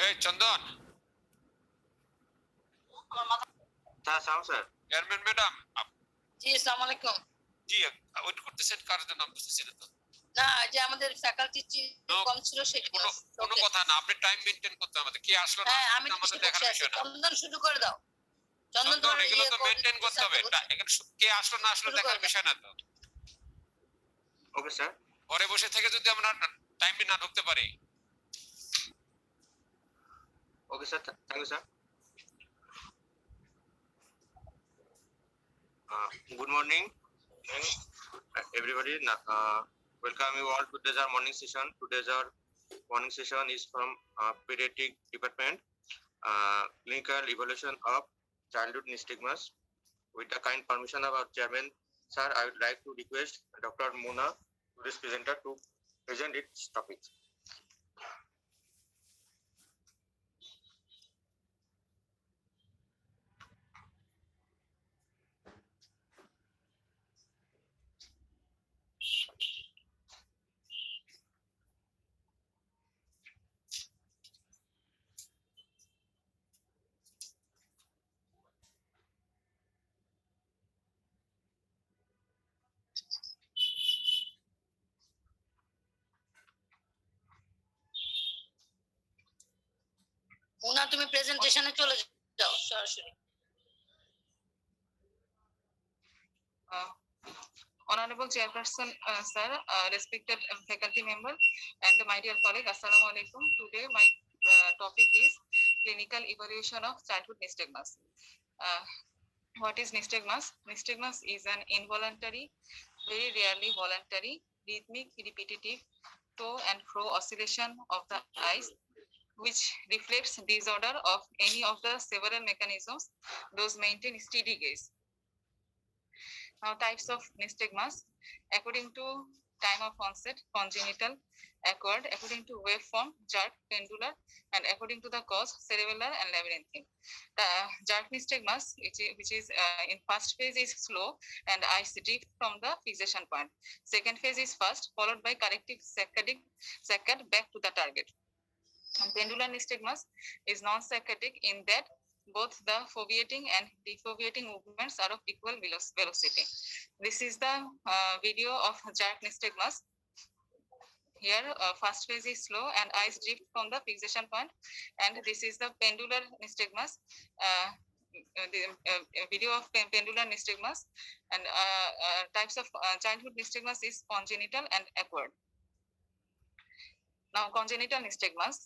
এই Chandan, sir. Chairman madam. জি, আসসালামু আলাইকুম। জি, ওয়েট করতেছেন, কার জন্য নাম বুঝতেছেন তো? না, যে আমাদের ফ্যাকাল্টি কম ছিল সেটা কোনো কথা না, আপনি টাইম মেইনটেইন করতে আমাদের। কি আসলো না হ্যাঁ, আমি আমাদের দেখার বিষয় না। চন্দন শুরু করে দাও। চন্দন, এগুলো তো মেইনটেইন করতে হবে। এখানে কে আসলো না আসলো দেখার বিষয় না তো। Okay sir. ঘরে বসে থেকে যদি আমরা টাইম না ঢুকতে পারি। Okay sir, thank you sir. Good morning, everybody. Welcome you all to today's our morning session. Today's our morning session is from pediatric department, clinical evaluation of childhood nystagmus. With the kind permission of our chairman, sir, I would like to request Dr. Mona, today's presenter, to present its topic. Mona, তুমি প্রেজেন্টেশনে চলে যাও সরাসরি। Honorable Chairperson, sir, respected faculty member, and my dear colleague, Assalamu alaikum. Today, my topic is clinical evaluation of childhood nystagmus. What is nystagmus? Nystagmus is an involuntary, very rarely voluntary, rhythmic, repetitive to and fro oscillation of the eyes, which reflects disorder of any of the several mechanisms those maintain steady gaze. Now, types of nystagmus according to time of onset: congenital, acquired; according to waveform: jerk, pendular; and according to the cause: cerebellar and labyrinthine. The jerk nystagmus, which is in first phase, is slow and eyes drift from the fixation point. Second phase is fast, followed by corrective saccade back to the target. And pendular nystagmus is non-saccadic in that both the foveating and defoveating movements are of equal velocity. This is the video of jerk nystagmus. Here, first phase is slow and eyes drift from the fixation point, and this is the pendular nystagmus. The video of pendular nystagmus. And types of childhood nystagmus is congenital and acquired. Now, congenital nystagmus,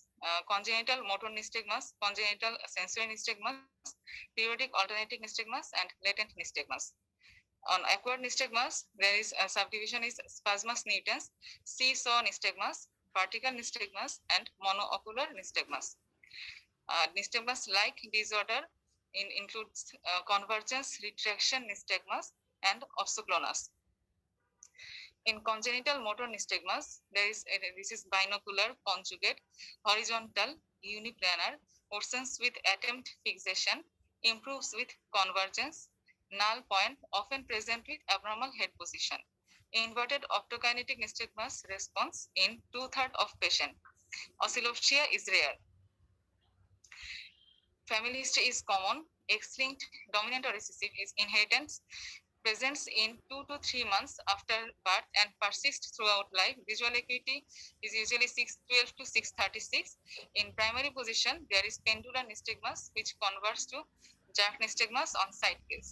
congenital motor nystagmus, congenital sensory nystagmus, periodic alternating nystagmus, and latent nystagmus. On acquired nystagmus, there is a subdivision is spasmus nitens, seesaw nystagmus, vertical nystagmus, and monoocular nystagmus. Nystagmus-like disorder includes convergence retraction nystagmus and osteoclonus. In congenital motor nystagmus, this is binocular, conjugate, horizontal, uniplanar, worsens with attempt fixation, improves with convergence, null point, often present with abnormal head position. Inverted optokinetic nystagmus response in 2/3 of patient. Oscillopsia is rare. Family history is common. X-linked dominant or recessive is inheritance. Presents in 2 to 3 months after birth and persists throughout life. Visual acuity is usually 612 to 636. In primary position, there is pendular nystagmus, which converts to jerk nystagmus on side gaze.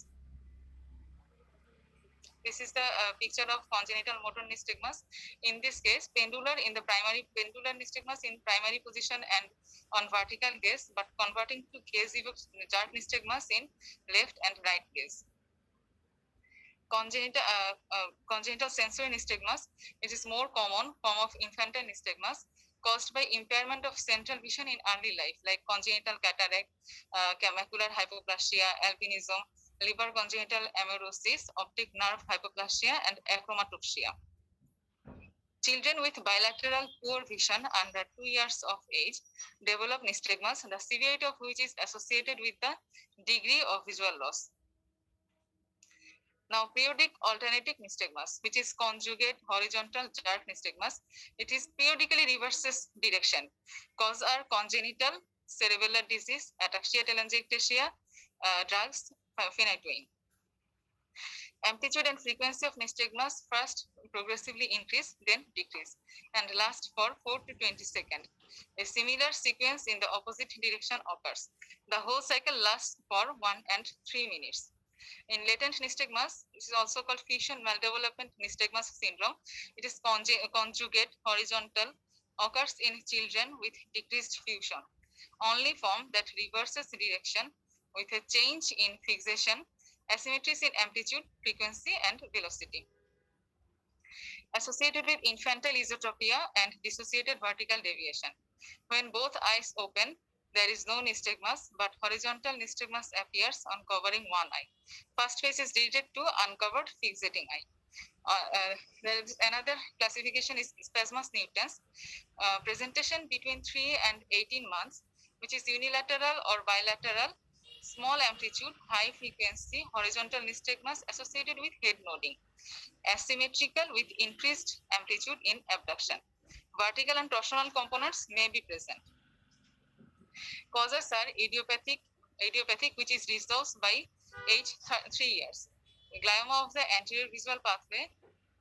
This is the picture of congenital motor nystagmus. In this case, pendular nystagmus in primary position and on vertical gaze, but converting to gaze evokes jerk nystagmus in left and right gaze. Congenital sensory nystagmus, it is more common form of infantile nystagmus caused by impairment of central vision in early life, like congenital cataract, macular hypoplasia, albinism, liver congenital amaurosis, optic nerve hypoplasia, and achromatopsia. Children with bilateral poor vision under 2 years of age develop nystagmus, the severity of which is associated with the degree of visual loss. Now, periodic alternating nystagmus, which is conjugate horizontal jerk nystagmus, it is periodically reverses direction. Cause are congenital, cerebellar disease, ataxia telangiectasia, drugs, phenytoin. Amplitude and frequency of nystagmus first progressively increase, then decrease, and last for 4 to 20 seconds. A similar sequence in the opposite direction occurs. The whole cycle lasts for 1 and 3 minutes. In latent nystagmus, it is also called fusion maldevelopment nystagmus syndrome. It is conjugate horizontal, occurs in children with decreased fusion, only form that reverses direction with a change in fixation, asymmetries in amplitude, frequency, and velocity. Associated with infantile esotropia and dissociated vertical deviation. When both eyes open, there is no nystagmus, but horizontal nystagmus appears on covering one eye. First phase is related to uncovered fixating eye. There is another classification is spasmus nutans. Presentation between 3 and 18 months, which is unilateral or bilateral, small amplitude, high frequency, horizontal nystagmus associated with head nodding, asymmetrical with increased amplitude in abduction. Vertical and torsional components may be present. Causes are idiopathic, which is resolved by age 3 years. Glioma of the anterior visual pathway,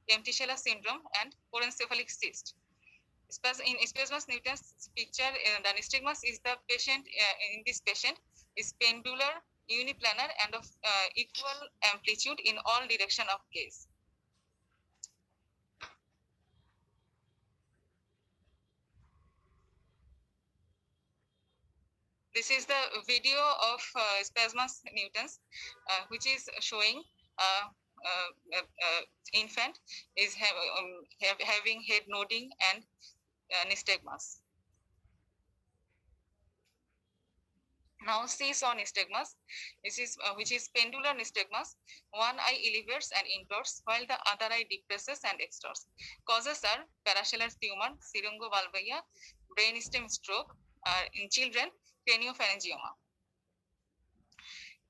empty Scheller syndrome, and porencephalic cyst. In spasmus nutans picture, the nystagmus is the patient, in this patient is pendular, uniplanar, and of equal amplitude in all direction of gaze. This is the video of spasmus nutans, which is showing infant is having head nodding and nystagmus. Now seesaw nystagmus, which is pendular nystagmus. One eye elevates and inverts while the other eye depresses and extors. Causes are paracellular tumor, syringovalvia, brainstem stroke. In children, craniopharyngioma.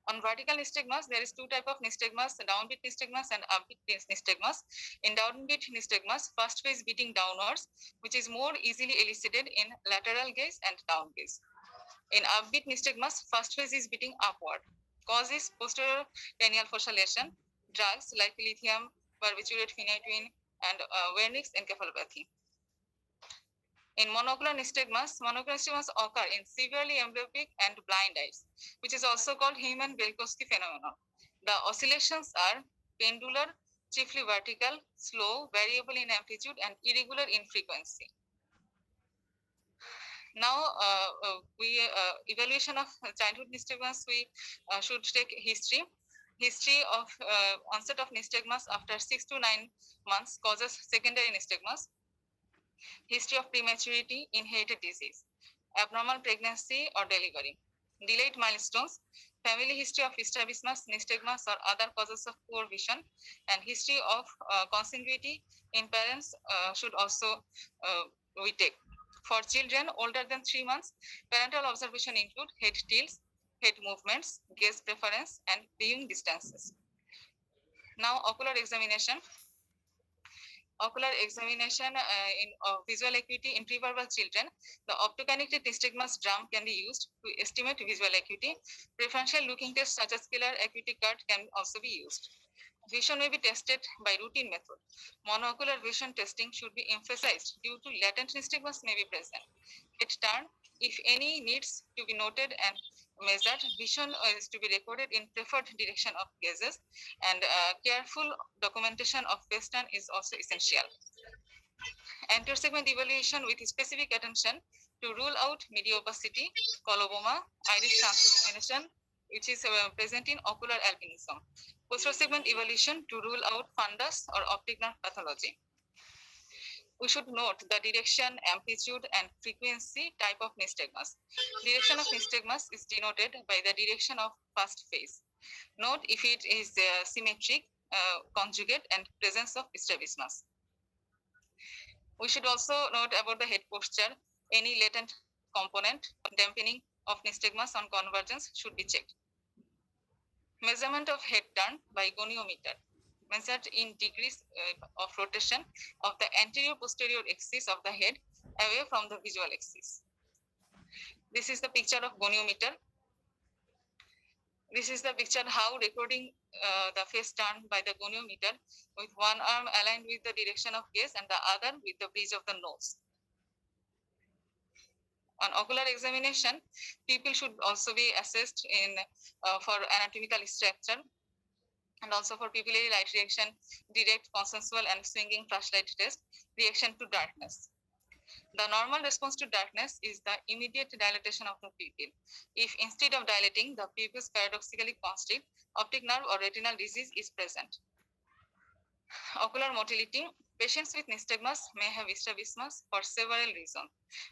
On vertical nystagmus, there is two types of nystagmus, downbeat nystagmus and upbeat nystagmus. In downbeat nystagmus, first phase beating downwards, which is more easily elicited in lateral gaze and down gaze. In upbeat nystagmus, first phase is beating upward. Cause is posterior cranial fossa lesion, drugs like lithium, barbiturate, phenytoin, and Wernicke's encephalopathy. In monocular nystagmus occur in severely amblyoptic and blind eyes, which is also called Heymann-Belkowski phenomenon. The oscillations are pendular, chiefly vertical, slow, variable in amplitude, and irregular in frequency. Now, evaluation of childhood nystagmus, we should take history. History of onset of nystagmus after 6 to 9 months causes secondary nystagmus. History of prematurity, inherited disease, abnormal pregnancy or delivery, delayed milestones, family history of strabismus, nystagmus, or other causes of poor vision, and history of consanguinity in parents should also we take. For children older than 3 months, parental observation include head tilts, head movements, gaze preference, and viewing distances. Now, ocular examination. Ocular examination in visual acuity in preverbal children, the optokinetic nystagmus drum can be used to estimate visual acuity. Preferential looking tests such as scalar acuity card can also be used. Vision may be tested by routine method. Monocular vision testing should be emphasized due to latent nystagmus may be present. Head turn, if any, needs to be noted and measured. Vision is to be recorded in preferred direction of gazes, and careful documentation of face turn is also essential. Anterior segment evaluation with specific attention to rule out mediopacity, coloboma, iris translumination, which is present in ocular albinism. Posterior segment evaluation to rule out fundus or optic nerve pathology. We should note the direction, amplitude, and frequency type of nystagmus. Direction of nystagmus is denoted by the direction of first phase. Note if it is symmetric, conjugate, and presence of strabismus. We should also note about the head posture. Any latent component dampening of nystagmus on convergence should be checked. Measurement of head turn by goniometer, measured in degrees of rotation of the anterior posterior axis of the head away from the visual axis. This is the picture of goniometer. This is the picture how recording the face turned by the goniometer with one arm aligned with the direction of gaze and the other with the bridge of the nose. On ocular examination, people should also be assessed in for anatomical structure and also for pupillary light reaction, direct, consensual, and swinging flashlight test, reaction to darkness. The normal response to darkness is the immediate dilatation of the pupil. If instead of dilating, the pupils paradoxically constrict, optic nerve or retinal disease is present. Ocular motility. Patients with nystagmus may have strabismus for several reasons.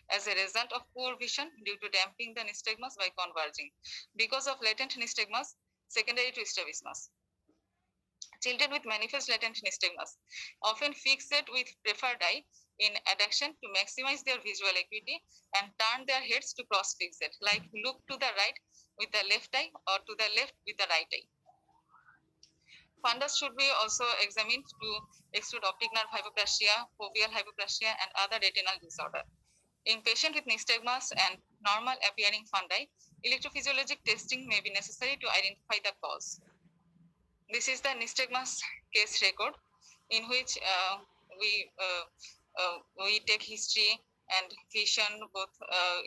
As a result of poor vision due to damping the nystagmus by converging. Because of latent nystagmus, secondary to strabismus. Children with manifest latent nystagmus often fixate with preferred eye in adduction to maximize their visual acuity and turn their heads to cross fixate, like look to the right with the left eye or to the left with the right eye. Fundus should be also examined to exclude optic nerve hypoplasia, foveal hypoplasia, and other retinal disorder. In patients with nystagmus and normal appearing fundi, electrophysiologic testing may be necessary to identify the cause. This is the nystagmus case record in which we take history and vision, both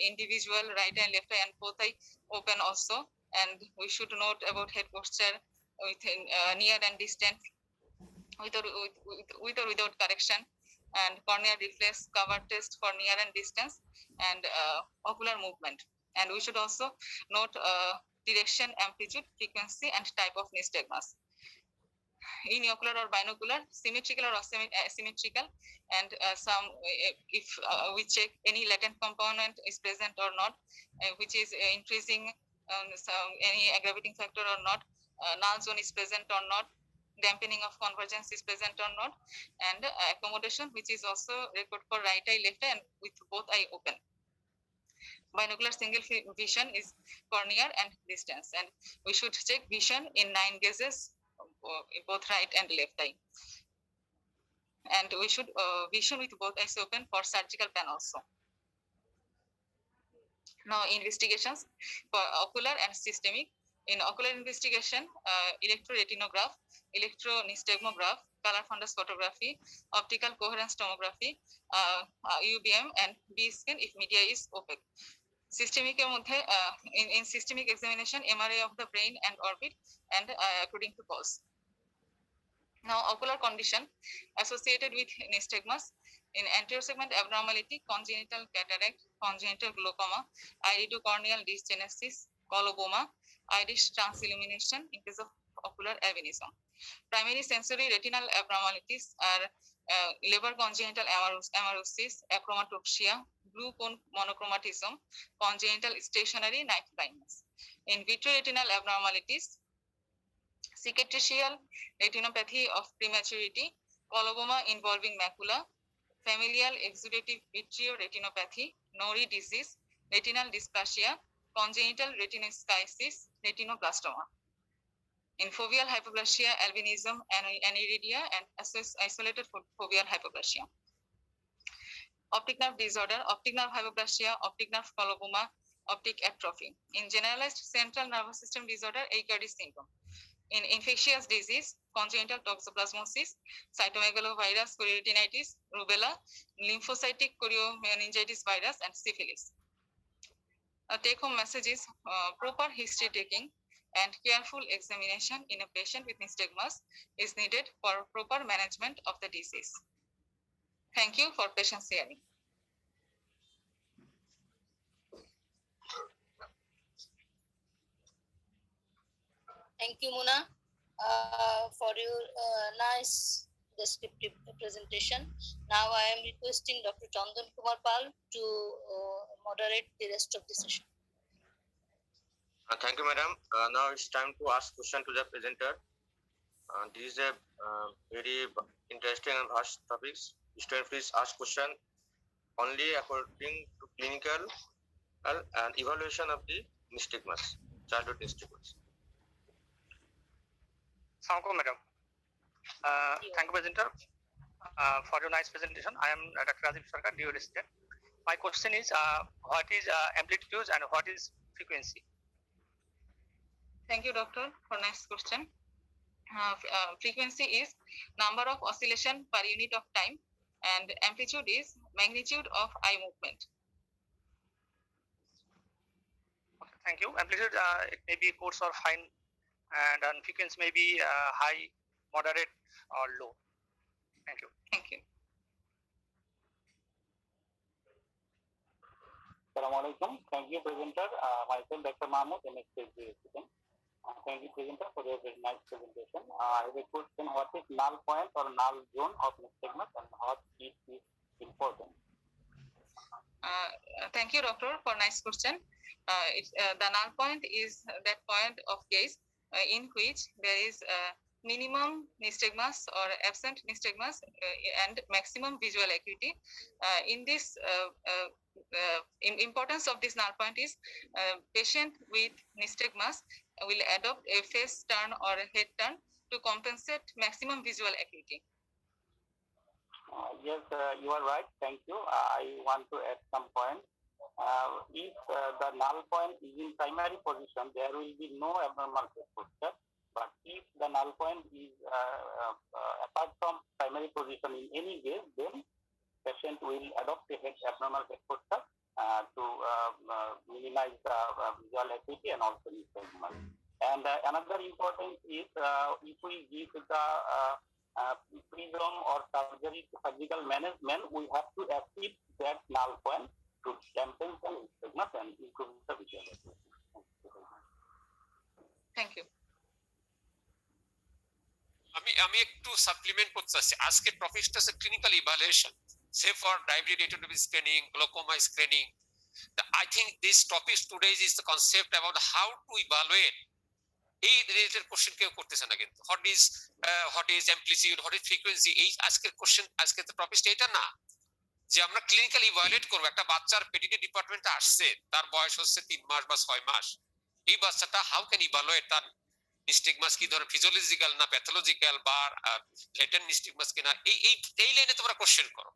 individual right and left eye and both eye open also. And we should note about head posture within near and distant with or without correction, and cornea reflex cover test for near and distance, and ocular movement. And we should also note direction, amplitude, frequency, and type of nystagmus. Inocular or binocular, symmetrical or asymmetrical, and if we check any latent component is present or not, which is increasing any aggravating factor or not, null zone is present or not, dampening of convergence is present or not, and accommodation, which is also record for right eye, left eye, and with both eye open. Binocular single vision is corneal and distance, and we should check vision in 9 gazes, both right and left eye. And we should vision with both eyes open for surgical plan also. Now, investigations for ocular and systemic. In ocular investigation, electroretinograph, electronystagmograph, color fundus photography, optical coherence tomography, UBM, and B-scan if media is opaque. Systemic in systemic examination, MRI of the brain and orbit, and according to pulse. Now, ocular condition associated with nystagmus. In anterior segment abnormality, congenital cataract, congenital glaucoma, iridocorneal dysgenesis, coloboma, iris transillumination in case of ocular albinism. Primary sensory retinal abnormalities are Leber congenital amarosis, achromatopsia, blue cone monochromatism, congenital stationary night blindness. In vitro retinal abnormalities, cicatricial retinopathy of prematurity, coloboma involving macula, familial exudative vitreoretinopathy, Nori disease, retinal dysplasia, congenital retinoschisis, retinoblastoma. In foveal hypoplasia, albinism, aniridia, and isolated foveal hypoplasia. Optic nerve disorder, optic nerve hypoplasia, optic nerve coloboma, optic atrophy. In generalized central nervous system disorder, Aicardi syndrome. In infectious disease, congenital toxoplasmosis, cytomegalovirus, chorioretinitis, rubella, lymphocytic choriomeningitis virus, and syphilis. A take-home message is proper history taking and careful examination in a patient with nystagmus is needed for proper management of the disease. Thank you for patience hearing. Thank you, Muna, for your nice descriptive presentation. Now I am requesting Dr. Chandan Kumar Pal to moderate the rest of the session. Thank you, madam. Now it's time to ask question to the presenter. This is a very interesting and vast topics. Students, please ask question only according to clinical and evaluation of the nystagmus, childhood nystagmus. Assalamualaikum, madam. Thank you, presenter, for your nice presentation. I am Dr. Rajiv Sarkar, DO resident. My question is, what is amplitude and what is frequency? Thank you, doctor, for next question. Frequency is number of oscillation per unit of time, and amplitude is magnitude of eye movement. Okay, thank you. Amplitude it may be coarse or fine, and frequency may be high, moderate, or low. Thank you. Thank you. Assalamu alaikum. Thank you, presenter. Myself, Dr. Mahmood, MSc student. Thank you, presenter, for your very nice presentation. I have a question: what is null point or null zone of nystagmus, and what is important? Thank you, doctor, for nice question. The null point is that point of gaze in which there is minimum nystagmus or absent nystagmus and maximum visual acuity. In this, importance of this null point is patient with nystagmus will adopt a face turn or a head turn to compensate maximum visual acuity. Yes, you are right. Thank you. I want to add some point. If the null point is in primary position, there will be no abnormal face posture. But if the null point is apart from primary position in any way, then patient will adopt a abnormal face posture to minimize the visual acuity and also nystagmus. And another important is if we give the prism or surgical management, we have to achieve that null point to dampen the nystagmus and improve the visual acuity. Thank you. আমি একটু supplement করতে চাচ্ছি। আজকে টপিকটা হচ্ছে clinical evaluation, say for diabetes retinopathy screening, glaucoma screening. I think this topic today is the concept about how to evaluate. এই related question কেউ করতেছে না কিন্তু what is amplitude, what is frequency. এই আজকের কোশ্চেন, আজকে তো টপিকটা এটা না যে আমরা ক্লিনিক্যাল ইভালুয়েট করবো। একটা বাচ্চার পেডিয়াট্রিক ডিপার্টমেন্টে আসছে, তার বয়স হচ্ছে 3 মাস বা 6 মাস। এই বাচ্চাটা হাউ ক্যান ইভালুয়েট তার নিস্টিগমাস কি ধরনের, ফিজিওলজিক্যাল না প্যাথোলজিক্যাল বা লেটেন্ট নিস্টিগমাস কিনা, এই লাইনে তোমরা কোশ্চেন করো।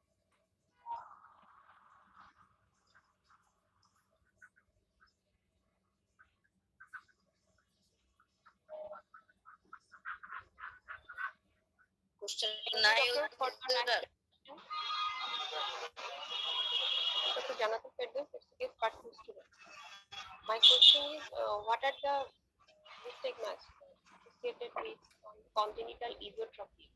Question Dr. Jonathan Ferdinand, certificate part-time student. My question is, what are the nystagmus associated with congenital esotropy?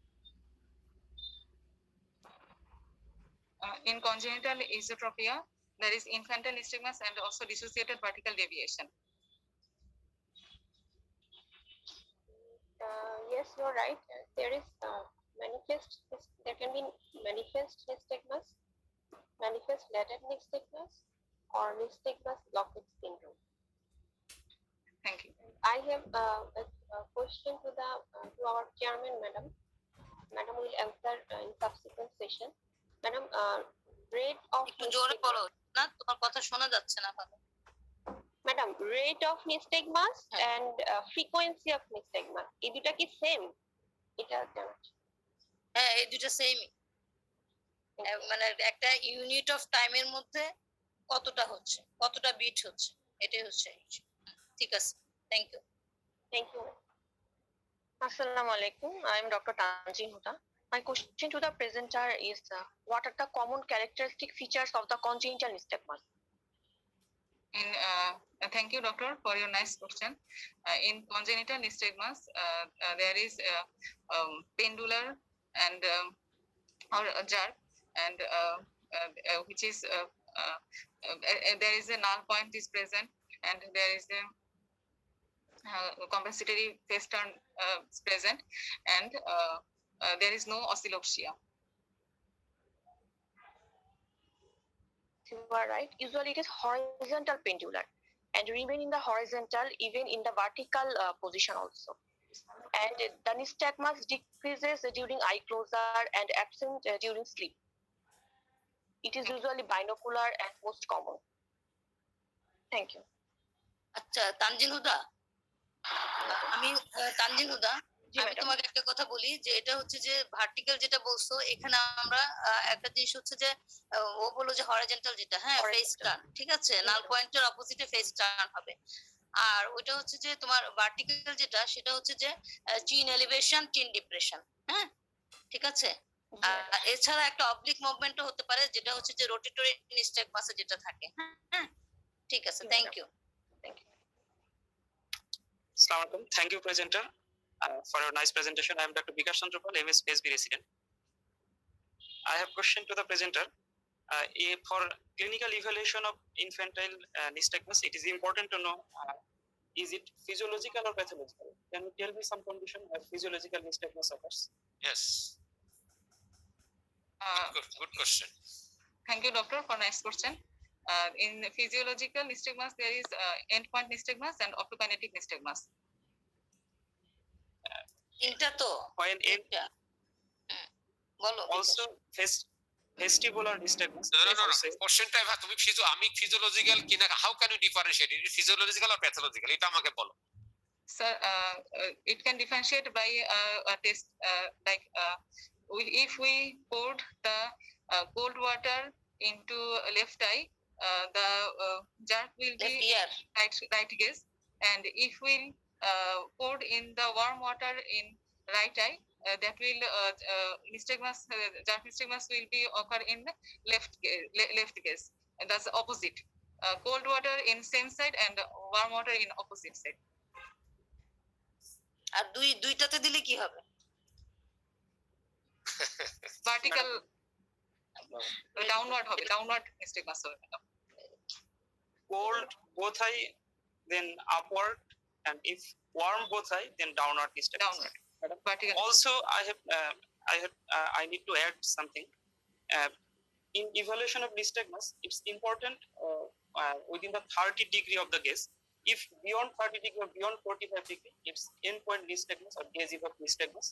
In congenital esotropia, there is infantile nystagmus and also dissociated vertical deviation. Yes, you're right. There is there can be manifest nystagmus, manifest latent nystagmus, or nystagmus blockage syndrome. Thank you. I have a question to our chairman, madam. Madam will answer in subsequent session. Madam, rate of একটু জোরে বলো না, তোমার কথা শোনা যাচ্ছে না ভালো। Madam, rate of nystagmus and frequency of nystagmus, এই দুটা কি সেম? এটা জানা। হ্যাঁ, এই দুটো সেমই, মানে একটা ইউনিট অফ টাইমের মধ্যে কতটা হচ্ছে, কতটা বিট হচ্ছে, এটাই হচ্ছে। ঠিক আছে, thank you. Thank you. Assalamu alaikum. I am Dr. Tanzin Huda. My question to the presenter is, what are the common characteristic features of the congenital nystagmus? Thank you, doctor, for your nice question. In congenital nystagmus, there is pendular and or a jerk, and which is there is a null point is present, and there is a compensatory face turn is present, and there is no oscillopsia. You are right. Usually it is horizontal pendular and remain in the horizontal even in the vertical position also. And the nystagmus decreases during eye closure and absent during sleep. It is usually binocular and most common. Thank you. আচ্ছা, তানজিন হুদা, আমি তানজিন হুদা, জি আমি madam. তোমাকে একটা কথা বলি যে এটা হচ্ছে যে ভার্টিক্যাল যেটা বলছো এখানে আমরা একটা জিনিস হচ্ছে যে ও বললো যে হরিজন্টাল যেটা হ্যাঁ ফেস Horizontal. টার্ন ঠিক আছে নাল পয়েন্টের অপোজিটে ফেস টার্ন হবে আর ওইটা হচ্ছে যে তোমার ভার্টিক্যাল যেটা সেটা হচ্ছে যে চিন এলিভেশন চিন ডিপ্রেশন হ্যাঁ ঠিক আছে জি ম্যাডাম। আর এছাড়া একটা অবলিক মুভমেন্টও হতে পারে যেটা হচ্ছে যে রোটেটরি নিস্টেগমাসে যেটা থাকে হ্যাঁ ঠিক আছে জি, thank madam. You Thank you. Assalamualaikum. Thank you, presenter, for your nice presentation. I am Dr. Bikash Chandropal, MSPSB resident. I have question to the presenter. For clinical evaluation of infantile nystagmus, it is important to know is it physiological or pathological? Can you tell me some condition where physiological nystagmus occurs? Yes, Uh, good question. Thank you, doctor, for next question. In physiological nystagmus, there is endpoint nystagmus and orthokinetic nystagmus. তিনটা তো When in তিনটা বলো also vestibular nystagmus. No, no, is no, also- no. Questionটা এবার তুমি আমি physiological কিনা how can you differentiate it physiological or pathological এটা আমাকে বলো Sir, it can differentiate by a test if we poured the cold water into left eye, the jerk will left be year right gaze, and if we poured in the warm water in right eye, that will nystagmus jerk nystagmus will be occur in left gaze, and that's opposite. Cold water in same side and warm water in opposite side. আর দুইটাতে দিলে কি হবে Vertical downward হবে downward nystagmus হবে madam. cold both eye, then upward, and if warm both eye, then downward nystagmus. Downward. Vertical. Also, I need to add something. In evaluation of nystagmus, it's important within the 30 degree of the gaze. If beyond 30 degree or beyond 45 degree, it's endpoint nystagmus or gaze evoked nystagmus.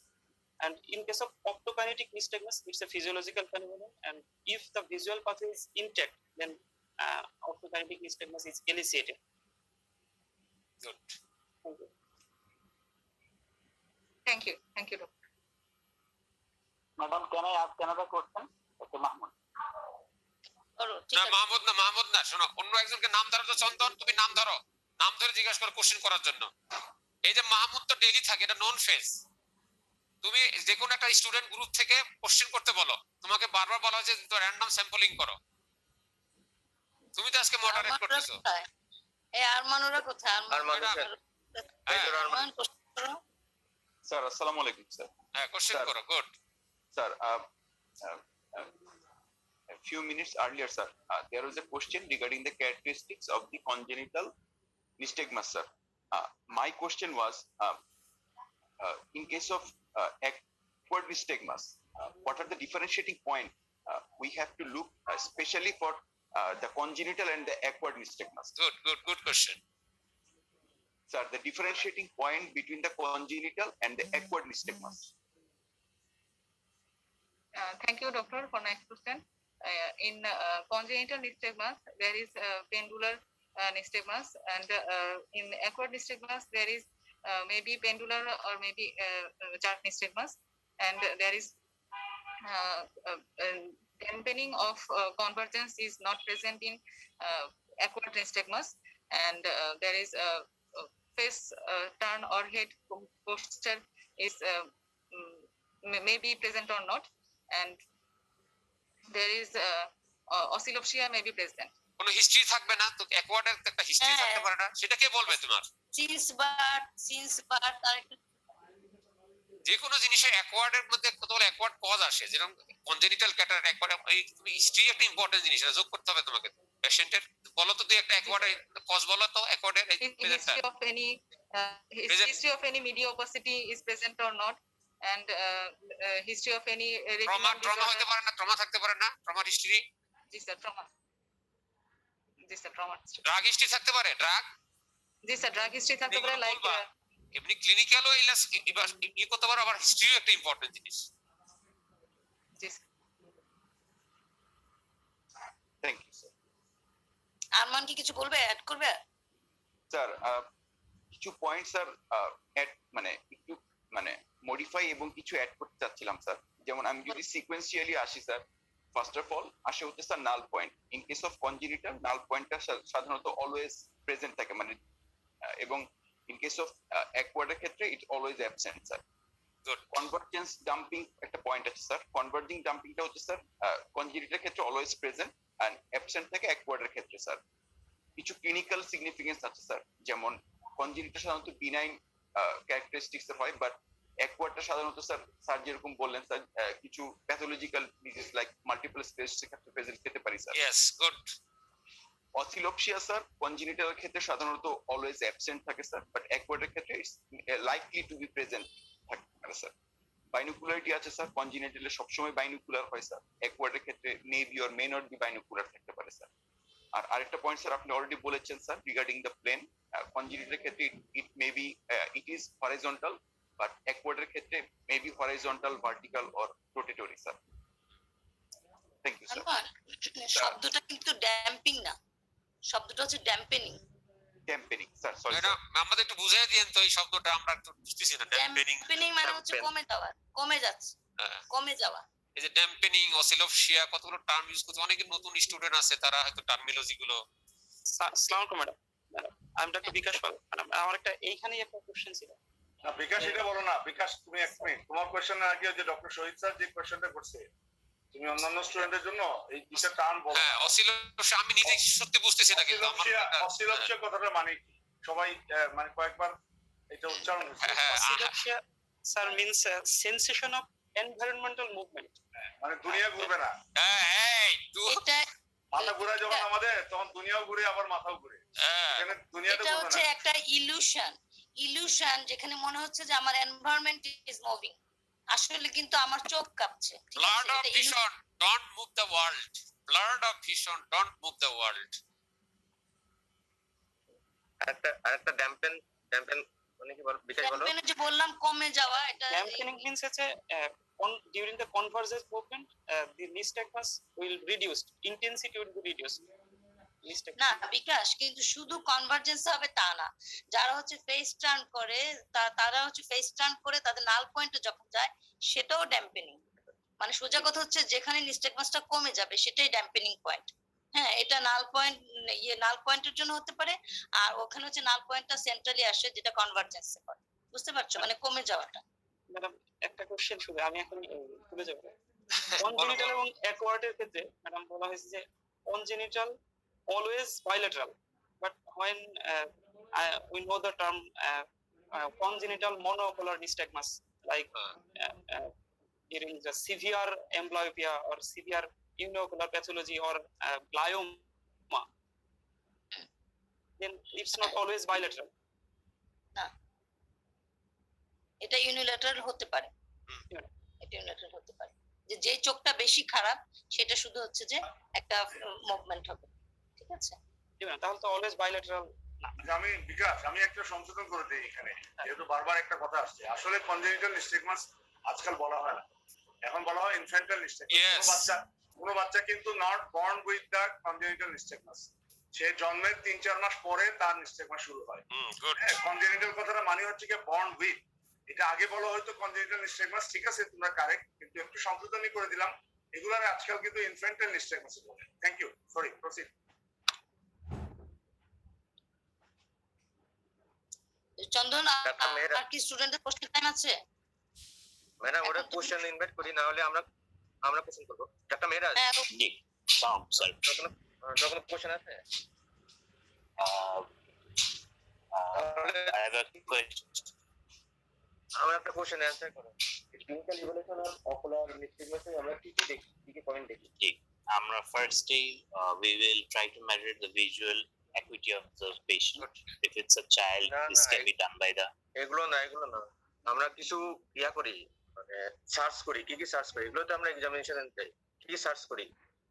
And in case of optokinetic nystagmus, it's a physiological phenomenon. And if the visual pathway is intact, then optokinetic nystagmus is elicited. Good Thank you. Thank you doctor. Madam, can I ask another question? Okay, Mahmoud. করো ঠিক না আছে মাহমুদ না শোনো অন্য একজনকে নাম ধরো তো চন্দন তুমি নাম ধরো নাম ধরে জিজ্ঞাসা করো কোশ্চেন করার জন্য এই যে মাহমুদ তো ডেইলি থাকে এটা নন ফেস তুমি যে কোনো একটা স্টুডেন্ট গ্রুপ থেকে কোশ্চেন করতে বলো তোমাকে বারবার বলা হয়েছে তো র্যান্ডম স্যাম্পলিং করো তুমি তো আজকে মডারেট আরমানরা করতেছো কোথায় এই আরমানুরা কোথায় আরমান স্যার। আরমান প্রশ্ন করো Sir, assalamu alaikum, sir. হ্যাঁ কোশ্চেন Sir. করো good Sir, a few minutes earlier, sir, there was a question regarding the characteristics of the congenital nystagmus, sir. My question was, in case of acquired nystagmus, what are the differentiating point we have to look, especially for the congenital and the acquired nystagmus? Good question Sir, the differentiating point between the congenital and the acquired nystagmus. Thank you doctor for next question. In congenital nystagmus, there is pendular nystagmus, and in acquired nystagmus, there is maybe pendular or maybe jerk nystagmus, and there is dampening of convergence is not present in acquired nystagmus, and there is face turn or head posture is may be present or not, and there is oscillopsia may be present. কোনো history থাকবে না তো অ্যাকোয়ার্ডের একটা history হ্যাঁ। থাকতে পারে না সেটা কে বলবে তোমার সিন্স বাট আর একটা যে কোনো জিনিসের অ্যাকোয়ার্ডের মধ্যে কতগুলো অ্যাকোয়ার্ড কজ আসে যেরকম কনজেনিটাল ক্যাটারাক্ট অ্যাকোয়ার্ড এই হিস্ট্রি একটা ইম্পর্টেন্ট জিনিস এটা যোগ করতে হবে তোমাকে পেশেন্টের বলো তো দুই একটা অ্যাকোয়ার্ডের কজ বলো তো অ্যাকোয়ার্ডের History of any Present. history of any media opacity is present or not, and history of any trauma retinal trauma হতে disorder. পারে না ট্রমা থাকতে পারে না ট্রমার history Ji sir, trauma. Ji sir, trauma. Drug history থাকতে পারে drug Ji sir, drug history থাকতে পারে এগুলো like বলবা। এমনি ক্লিনিক্যালও ইয়ে করতে পারো আবার হিস্ট্রিও একটা ইম্পর্টেন্ট জিনিস ji sir. Thank you, sir. Arman কি কিছু বলবে অ্যাড করবে Sir, কিছু পয়েন্ট স্যার মানে একটু মানে মডিফাই এবং কিছু অ্যাড করতে চাচ্ছিলাম স্যার। যেমন আমি যদি সিকোয়েন্সিয়ালি আসি স্যার, ফার্স্ট অফ অল আসে হচ্ছে sir null point. In case of congenital null পয়েন্টটা সাধারণত অলওয়েজ প্রেজেন্ট থাকে, মানে এবং ইন কেস অফ অ্যাকোয়ার্ডের ক্ষেত্রে ইট always absent sir. Convergence dumping একটা পয়েন্ট আছে স্যার। কনভার্জিং ডাম্পিংটা হচ্ছে স্যার কনজেনিটাল ক্ষেত্রে অলওয়েজ প্রেজেন্ট এন্ড অ্যাবসেন্ট থাকে অ্যাকোয়ার্ডের ক্ষেত্রে স্যার। কিছু ক্লিনিক্যাল সিগনিফিকেন্স আছে স্যার, যেমন কনজেনিটাল সাধারণত বিনাইন ক্যারেক্টারিস্টিক্স এর হয়, বাট অ্যাকোয়ার্ডটা সাধারণত স্যার যেরকম বললেন স্যার কিছু প্যাথোলজিক্যাল ডিজিজ লাইক মাল্টিপল স্ক্লেরোসিসের ক্ষেত্রে প্রেজেন্ট পেতে পারি sir. Yes, good. Oscillopsia sir congenital ক্ষেত্রে সাধারণত অলওয়েজ অ্যাবসেন্ট থাকে স্যার, বাট অ্যাকোয়ার্ডের ক্ষেত্রে it's likely to be present থাকে স্যার। বাইনোকুলারিটি আছে স্যার, কনজেনিটালে সবসময় বাইনোকুলার হয় স্যার, অ্যাকোয়ার্ডের ক্ষেত্রে maybe or may not be binocular থাকতে পারে স্যার। আর আরেকটা পয়েন্ট স্যার আপনি অলরেডি বলেছেন sir regarding the plane, congenital ক্ষেত্রে it may B it is horizontal, but অ্যাকোয়ার্ডের ক্ষেত্রে may be horizontal, vertical or rotatory sir. Thank you sir. শব্দটা কিন্তু ড্যাম্পিং না, শব্দটা হচ্ছে dampening. Dampening sir, sorry madam আমাদের একটু বুঝিয়ে দিয়েন তো এই শব্দটা, আমরা একটু বুঝতেছি না। ড্যাম্পেনিং ড্যাম্পেনিং মানে হচ্ছে কমে যাওয়া, কমে যাচ্ছে, কমে যাওয়া। এই যে ড্যাম্পেনিং, অসিলোপসিয়া, কতগুলো টার্ম ইউজ করতে, অনেকে নতুন স্টুডেন্ট আছে তারা হয়তো টার্মিনোলজি গুলো। আসসালামু আলাইকুম ম্যাডাম। আমি ডক্টর বিকাশ পাল। ম্যাডাম আমার একটা এইখানেই একটা কোশ্চেন ছিল। না বিকাশ, এটা বলো না বিকাশ, তুমি এক মিনিট, তোমার কোশ্চেনের আগে যে ডক্টর শহীদ স্যার যে কোশ্চেনটা করছে, তুমি অন্যান্য স্টুডেন্টের জন্য এই দুইটা টার্ম বলো। হ্যাঁ, অসিলোপসিয়া আমি নিজে সত্যি বুঝতেছি না, কিন্তু আমার অসিলোপসিয়া কথাটা মানে কি সবাই মানে কয়েকবার এটা উচ্চারণ হচ্ছে। Oscillopsia sir means sensation of environmental movement, মানে দুনিয়া ঘুরবে না। হ্যাঁ, এটা মাথা ঘুরে যখন আমাদের, তখন দুনিয়াও ঘুরে আবার মাথাও ঘুরে। এখানে দুনিয়াতে এটা ঘুরবে হচ্ছে না। একটা ইলুশন, ইলুশন যেখানে মনে হচ্ছে যে আমার এনভায়রনমেন্ট ইজ মুভিং, আসলে কিন্তু আমার চোখ কাঁপছে। ঠিক আছে, ব্লাড অফ এটা vision don't move the world, blood of vision don't move the world. আরেকটা ড্যাম্পেন মানে কি বল বিকাশ বলো। ড্যাম্পেনিং যে বললাম কমে যাওয়া, এটা ড্যাম্পেনিং মিন্স হচ্ছে during the convergence movement the nystagmus will reduced, intensity will be reduced. না বিকাশ, কিন্তু শুধু কনভার্জেন্স হবে তা না, যারা হচ্ছে ফেস টার্ন করে তারা হচ্ছে ফেস টার্ন করে তাদের নাল পয়েন্টে যখন যায় সেটাও ড্যাম্পেনিং। মানে সোজা কথা হচ্ছে যেখানে নিস্টেগমাসটা কমে যাবে সেটাই ড্যাম্পেনিং পয়েন্ট। হ্যাঁ, এটা নাল পয়েন্ট, নাল পয়েন্টের জন্য হতে পারে, আর ওখানে হচ্ছে নাল পয়েন্টটা সেন্ট্রালি আসে যেটা কনভার্জেন্সে করে। বুঝতে পারছো, মানে কমে যাওয়াটা। ম্যাডাম একটা কোশ্চেন শুধু, আমি এখন ভুলে যাব। কনজেনিটাল এবং অ্যাকোয়ার্ডের ক্ষেত্রে ম্যাডাম বলা হয়েছে যে congenital always bilateral, but when we know the term congenital monopolar nystagmus, like during the severe amblyopia or severe unilocular pathology or glioma, then it's not always bilateral. না, এটা ইউনিল্যাটারাল হতে পারে, এটা ইউনিল্যাটারাল হতে পারে, যে যেই চোখটা বেশি খারাপ সেটা শুধু হচ্ছে যে একটা মুভমেন্ট হবে। ঠিক আছে, তাহলে তো অলওয়েজ বাইলেটারাল না। আমি বিকাশ, আমি একটা সংশোধন করে দিই এখানে, যেহেতু বারবার একটা কথা আসছে। আসলে কনজেনিটাল নিস্টেগমাস আজকাল বলা হয় না, এখন বলা হয় ইনফ্যান্টাল নিস্টেগমাস। কোনো বাচ্চা কিন্তু not born with the congenital nystagmus, সে জন্মের 3-4 মাস পরে তার নিস্টেগমাস শুরু হয়। কনজেনিটাল কথাটা মানে হচ্ছে কি বর্ন উইথ, এটা আগে বলা হয়তো কনজেনিটাল নিস্টেগমাস। ঠিক আছে, তোমরা কারেক্ট, কিন্তু একটু সংশোধনী করে দিলাম, এগুলো আজকাল কিন্তু ইনফ্যান্টাল নিস্টেগমাস বলে। Thank you, sorry, proceed. Chandan, আর কি স্টুডেন্টের কোশ্চেন টাইম আছে? ম্যাডাম ওরা কোশ্চেন ইনভাইট করি, না হলে আমরা কোশ্চেন করব। ডাক্তার মেহরাজ, জি স্যার, যখন কোশ্চেন আছে I have a question. আমরা একটা কোশ্চেন অ্যানসার করব। ক্লিনিক্যাল ইভালুয়েশন অফ অকুলার নিস্টেগমাসে আমরা কি কি দেখি, কি কি পয়েন্ট দেখি? জি, আমরা ফার্স্টে we will try to measure the visual acuity of the patient. If it's a child, this can be done by the এগুলো না আমরা কিছু করি, মানে সার্চ করি। কি কি সার্চ করি? এগুলো তো আমরা এক্সামিনেশনে দেই। কি কি সার্চ করি?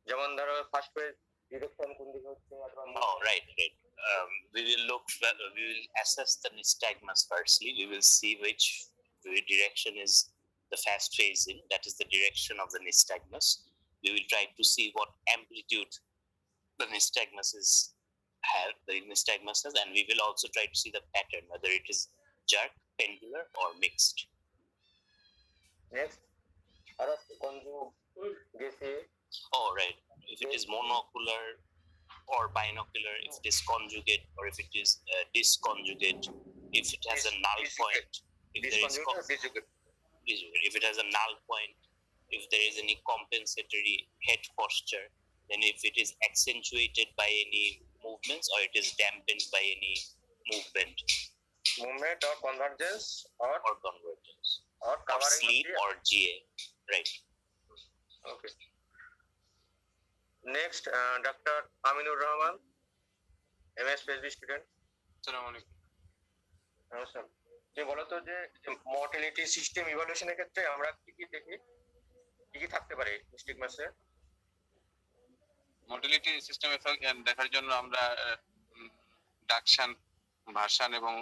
যেমন ধরো ফার্স্ট পেজ ডিরেকশন কোন দিকে হচ্ছে, অথবা right. We will assess the nystagmus firstly. We will see which direction is the fast phasing, that is the direction of the nystagmus. We will try to see what amplitude the nystagmus has, and we will also try to see the pattern, whether it is jerk, pendular or mixed. Next, conjugate gases. Oh, right. If it is monocular or binocular, if it is conjugate or if it is disconjugate, if it has a null point, if there is if it has a null point, if there is any compensatory head posture, then if it is accentuated by any movements or it is dampened by any movement or convergence or convergence or or sleep or GA, right? Okay. Next, Dr. Aminur Rahman, MS PhD student. আসসালামু আলাইকুম। নমস্কার। তুমি বলো তো যে mortality system ইভালুয়েশনের ক্ষেত্রে আমরা কি কি দেখি, কি কি থাকতে পারে নিস্টিগমাসে? মর্টালিটি সিস্টেম এফেক্ট দেখার জন্য আমরা ডাকশন, ভার্সন এবং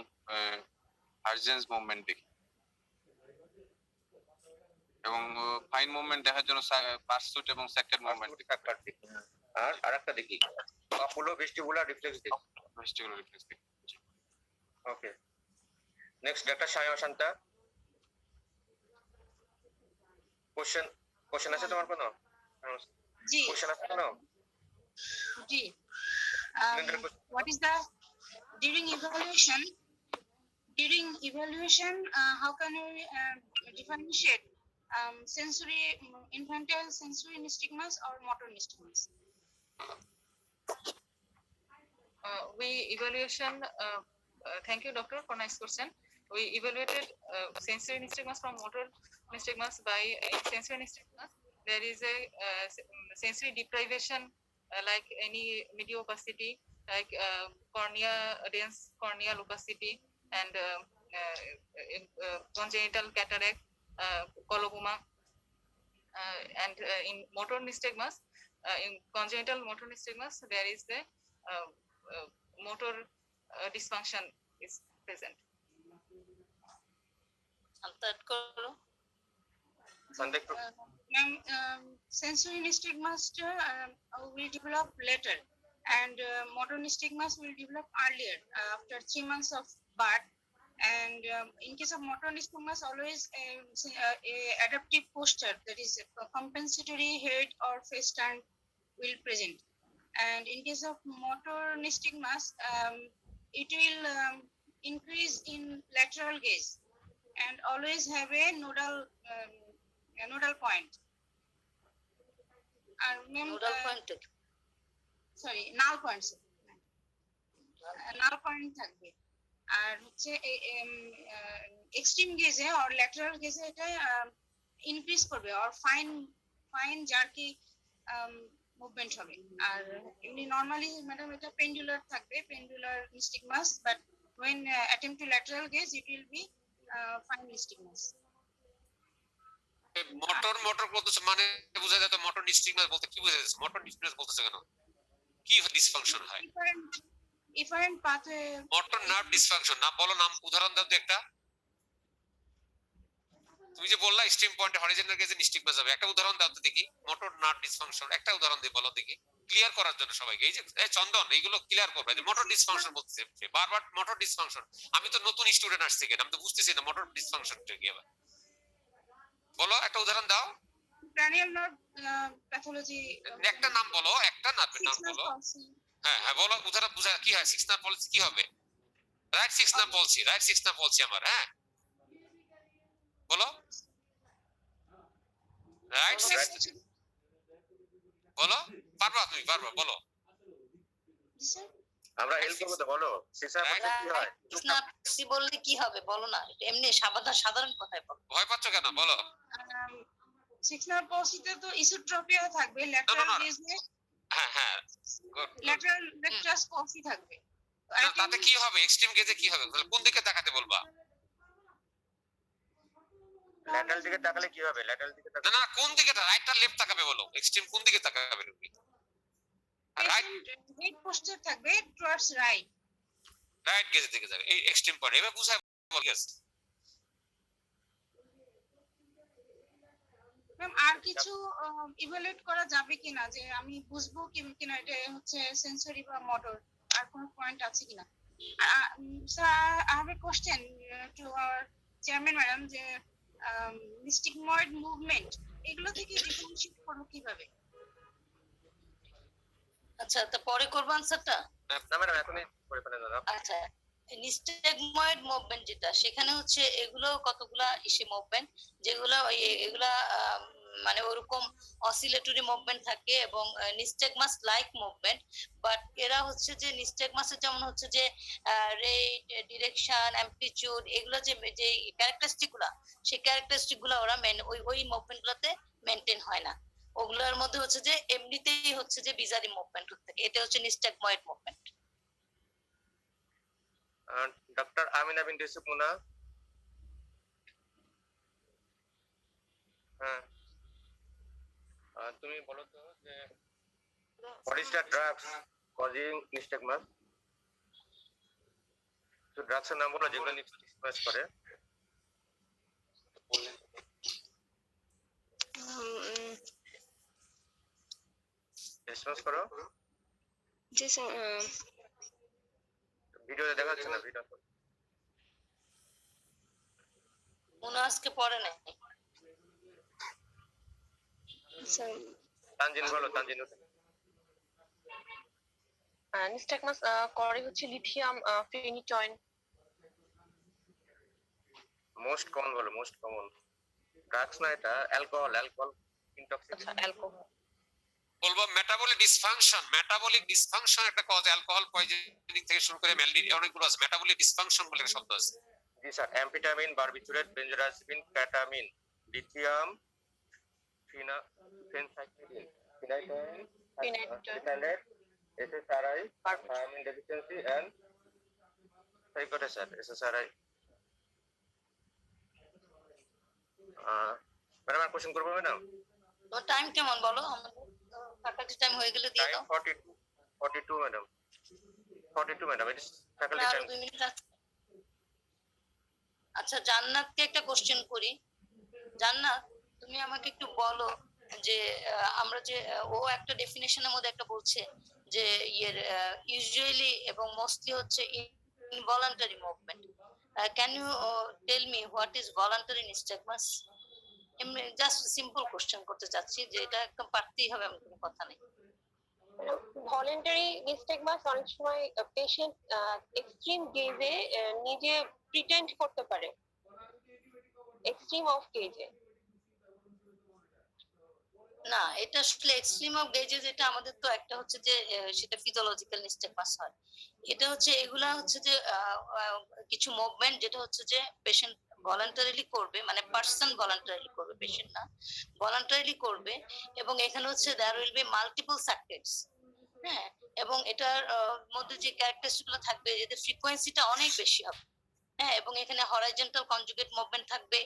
আর্জেন্স মুভমেন্ট দেখি, এবং ফাইন মুভমেন্ট দেখার জন্য পারসুট এবং স্যাকেট মুভমেন্ট দেখি। আর আরেকটা দেখি অ্যাপোলো ভেস্টিবুলার রিফ্লেক্স দেখি। ভেস্টিবুলার রিফ্লেক্স দেখি। ওকে। Next, doctor Shayma Shanta, question আছে তোমার কোনো? জি, কোশ্চেন আছে কোনো? জি। What is the during evaluation how can we differentiate sensory infantile sensory nystagmus or motor nystagmus? We evaluation thank you doctor for nice question. We evaluated sensory nystagmus from motor nystagmus. By sensory nystagmus there is a sensory deprivation like any mediopacity, like cornea, dense corneal opacity, and congenital cataract, coloboma, and in motor nystagmus, in congenital motor nystagmus there is the motor dysfunction is present. Ma'am, sensory nystagmus will develop later, and motor nystagmus will develop earlier after 3 months of birth. And in case of motor nystagmus, always a adaptive posture, that is a compensatory head or face turn, will present. And in case of motor nystagmus, it will increase in lateral gaze and always have a nodal point. Nodal point. Sorry, null point. Null point থাকবে। আর হচ্ছে extreme গেজে আর lateral গেজে এটা increase করবে আর fine jerky movement হবে। আর এমনি normally madam এটা পেন্ডুলার থাকবে, পেন্ডুলার nystagmus, but when attempt to lateral gaze it will be fine nystagmus. Motor বলতেছে মানে বোঝা যায় তো মোটর nystagmus বলতে কি বোঝা যাচ্ছে? মোটর nystagmus বলতেছে কেন? কি ডিসফাংশন হয়? Different pathway. Motor nerve dysfunction না, বলো নাম, উদাহরণ দাও তো একটা। তুমি যে বললা এক্সট্রিম পয়েন্টে হরিজন্টাল গেজে nystagmus হবে, একটা উদাহরণ দাও তো দেখি। মোটর নার্ভ ডিসফাংশন একটা উদাহরণ দিয়ে বলো দেখি, ক্লিয়ার করার জন্য সবাইকে। এই যে চন্দন এইগুলো ক্লিয়ার করবে যে মোটর ডিসফাংশন বলতেছে বারবার মোটর ডিসফাংশন। আমি তো নতুন স্টুডেন্ট আসছি কেন, আমি তো বুঝতেছি না মোটর ডিসফাংশনটা কি হবে। বলো একটা উদাহরণ দাও। cranial nerve pathology, একটা নাম বলো, একটা নার্ভের নাম বলো। হ্যাঁ হ্যাঁ বলো, উদাহরণ বুঝা কি হয়? সিক্স নার্ভ পলিসি কি হবে? Right six nerve policy, right six nerve policy আমার। হ্যাঁ বলো রাইট সিক্স, বলো পারবা, তুমি পারবা, বলো। আমরা হেল্প করব তো, বলো সিক্স নার্ভ কি হয়? কি বললে কি হবে বলো না, এমনি সাধারণ কথায় বলো। ভয় পাচ্ছ কেন, বলো। সিক্স নার্ভ পলিসিতে তো ইসোট্রপিয়া থাকবে, ল্যাটারাল গেজে হ্যাঁ হ্যাঁ ল্যাটারাল রেক্টাস পলিসি থাকবে। তাতে কি হবে? এক্সট্রিম গেজে কি হবে? কোন দিকে তাকাতে বলবা? ল্যাটারাল দিকে তাকালে কি হবে? ল্যাটারাল দিকে না না, কোন দিকে, রাইট আর লেফট তাকাবে বলো। এক্সট্রিম কোন দিকে তাকাবে তুমি? রাইট হেড পোস্টার থাকবে টুয়ার্ডস রাইট, রাইট গেজের দিকে যাবে। এই এক্সট্রিম পয়েন্ট এবার বুঝাই বল। यस ম্যাম, আর কিছু ইভালুয়েট করা যাবে কিনা যে আমি বুঝবো কিনা এটা হচ্ছে সেন্সরি বা মোটর? আর কোন পয়েন্ট আছে কিনা? Sir, I have a question to our chairman madam, যে নিস্টিগময়েড মুভমেন্ট এগুলো থেকে ডিফারেন্সিয়েট করবো কিভাবে? আচ্ছা, তো পরে করবো আনসারটা। না ম্যাডাম এখনই করে ফেলেন দাদা। আচ্ছা, নিস্টেগময়েড মুভমেন্ট যেটা, সেখানে হচ্ছে এগুলো কতগুলা ইসে মুভমেন্ট যেগুলো এগুলা মানে ওরকম অসিলেটরি মুভমেন্ট থাকে এবং নিস্টেগমাস লাইক মুভমেন্ট, বাট এরা হচ্ছে যে নিস্টেগমাসের যেমন হচ্ছে যে রেট, ডিরেকশন, অ্যাম্পলিটিউড, এগুলো যে যে ক্যারেক্টারিস্টিক গুলা, সেই ক্যারেক্টারিস্টিক গুলা ওরা ওই মুভমেন্ট গুলাতে মেনটেন হয় না। ওগুলোর মধ্যে হচ্ছে যে এমনিতেই হচ্ছে যে বিজারি মুভমেন্ট থাকে, এটা হচ্ছে নিস্টেগময়েড মুভমেন্ট। ডক্টর আমিনা বিনতে ইউসুফ মুনা। হ্যাঁ, তুমি বলো তো যে what is the drugs causing nystagmus? তো ড্রাগস এর নাম বলো যেগুলো nystagmus করে। রেসপন্স করো। জি স্যার, ভিডিওতে দেখা যাচ্ছে না, ভিডিও মনে আজকে পড়ে নাই স্যার। তানজিন বলো, তানজিন। নিস্টেগমাস করে হচ্ছে লিথিয়াম ফেনিটয়েন। মোস্ট কমন বলো, মোস্ট কমন। ড্রাগস না, এটা অ্যালকোহল, অ্যালকোহল ইনটক্সিকেশন। অ্যালকোহল বলবো মেটাবলিক ডিসফাংশন একটা কজ, অ্যালকোহল পয়জনিং থেকে শুরু করে অনেকগুলো আছে, মেটাবলিক ডিসফাংশন বলে একটা শব্দ আছে। জি sir, amphetamine, barbiturate, benzodiazepine, ketamine, lithium, phencyclidine, phenytoin, SSRI, thiamine deficiency and psychosis, SSRI. Madam আর কোশ্চেন করবো ম্যাডাম? তো টাইম কেমন বলো, আমাদের ফ্যাকাল্টি টাইম হয়ে গেলে দিয়ে দাও। 42 madam, 42 madam, it is faculty time. 2 minute আছে। আচ্ছা, জান্নাতকে একটা কোশ্চেন করি। জান্নাত, তুমি আমাকে একটু বলো যে আমরা যে ও একটা ডেফিনেশনের মধ্যে একটা বলছে যে ইউজুয়ালি এবং মোস্টলি হচ্ছে involuntary movement. Can you tell me what is voluntary nystagmus? এমনি জাস্ট সিম্পল কোশ্চেন করতে চাচ্ছি, যে এটা একদম পারতেই হবে, এমন কোনো কথা নেই। ভলান্টারি নিস্টেগমাস অনেক সময় পেশেন্ট এক্সট্রিম গেজে নিজে প্রিটেন্ড করতে পারে, এক্সট্রিম অফ গেজে। না, এটা আসলে এক্সট্রিম অফ গেজেস, এটা আমাদের তো একটা হচ্ছে যে সেটা ফিজিওলজিক্যাল নিস্টেগমাস হয়। এটা হচ্ছে এগুলা হচ্ছে যে কিছু মুভমেন্ট যেটা হচ্ছে যে পেশেন্ট ভলান্টারিলি করবে, মানে পার্সন ভলান্টারিলি করবে, পেশেন্ট না, ভলান্টারিলি করবে। এবং এখানে হচ্ছে there will be multiple circuits, হ্যাঁ, এবং এটার মধ্যে যে ক্যারেক্টারিস্টিক গুলো থাকবে, এদের ফ্রিকোয়েন্সিটা অনেক বেশি হবে, হ্যাঁ, এবং এখানে হরাইজন্টাল কনজুগেট মুভমেন্ট থাকবে।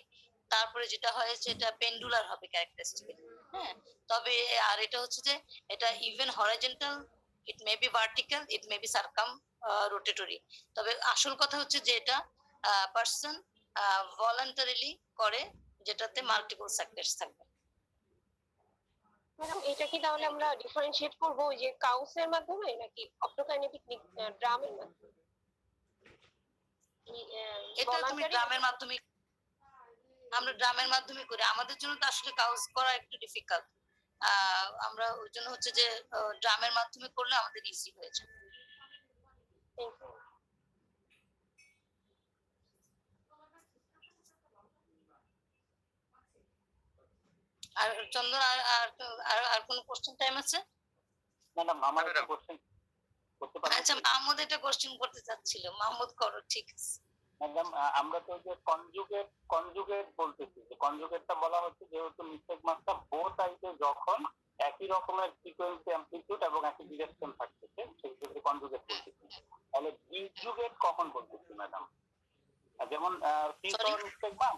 তারপরে যেটা হয় সেটা পেন্ডুলার হবে ক্যারেক্টারিস্টিক, হ্যাঁ। তবে আর এটা হচ্ছে যে এটা even horizontal, it may be vertical, it may be circumrotatory. তবে আসল কথা হচ্ছে যে এটা পার্সন ভলান্টারিলি করে, যেটাতে মাল্টিপল সার্কিটস থাকবে। ম্যাডাম, এটা কি তাহলে আমরা ডিফারেনশিয়েট করব ওই যে কাউসের মাধ্যমে নাকি অপ্টোকাইনেটিক ড্রামের মাধ্যমে? এটা তুমি ড্রামের মাধ্যমে, আমরা ড্রামের মাধ্যমে করি। আমাদের জন্য তো আসলে কাউস করা একটু ডিফিকাল্ট, আমরা ওই জন্য হচ্ছে যে ড্রামের মাধ্যমে করলে আমাদের ইজি হয়ে যায়। আর চন্দন, আর কোন কোশ্চেন টাইম আছে? ম্যাডাম আমার একটা কোশ্চেন করতে পারি? আচ্ছা, মাহমুদ একটা কোশ্চেন করতে চাচ্ছিল, মাহমুদ করো, ঠিক আছে। ম্যাডাম, আমরা তো যে কনজুগেট বলতেছি, যে কনজুগেটটা বলা হচ্ছে যেহেতু নিস্টেগমাসটা বোথ সাইডে যখন একই রকমের ফ্রিকোয়েন্সি, অ্যামপ্লিটিউড এবং একই ডিরেকশন থাকতেছে, সেক্ষেত্রে কনজুগেট বলতেছি। তাহলে ডিসজুগেট কখন বলতেছি ম্যাডাম? যেমন নিস্টেগমাস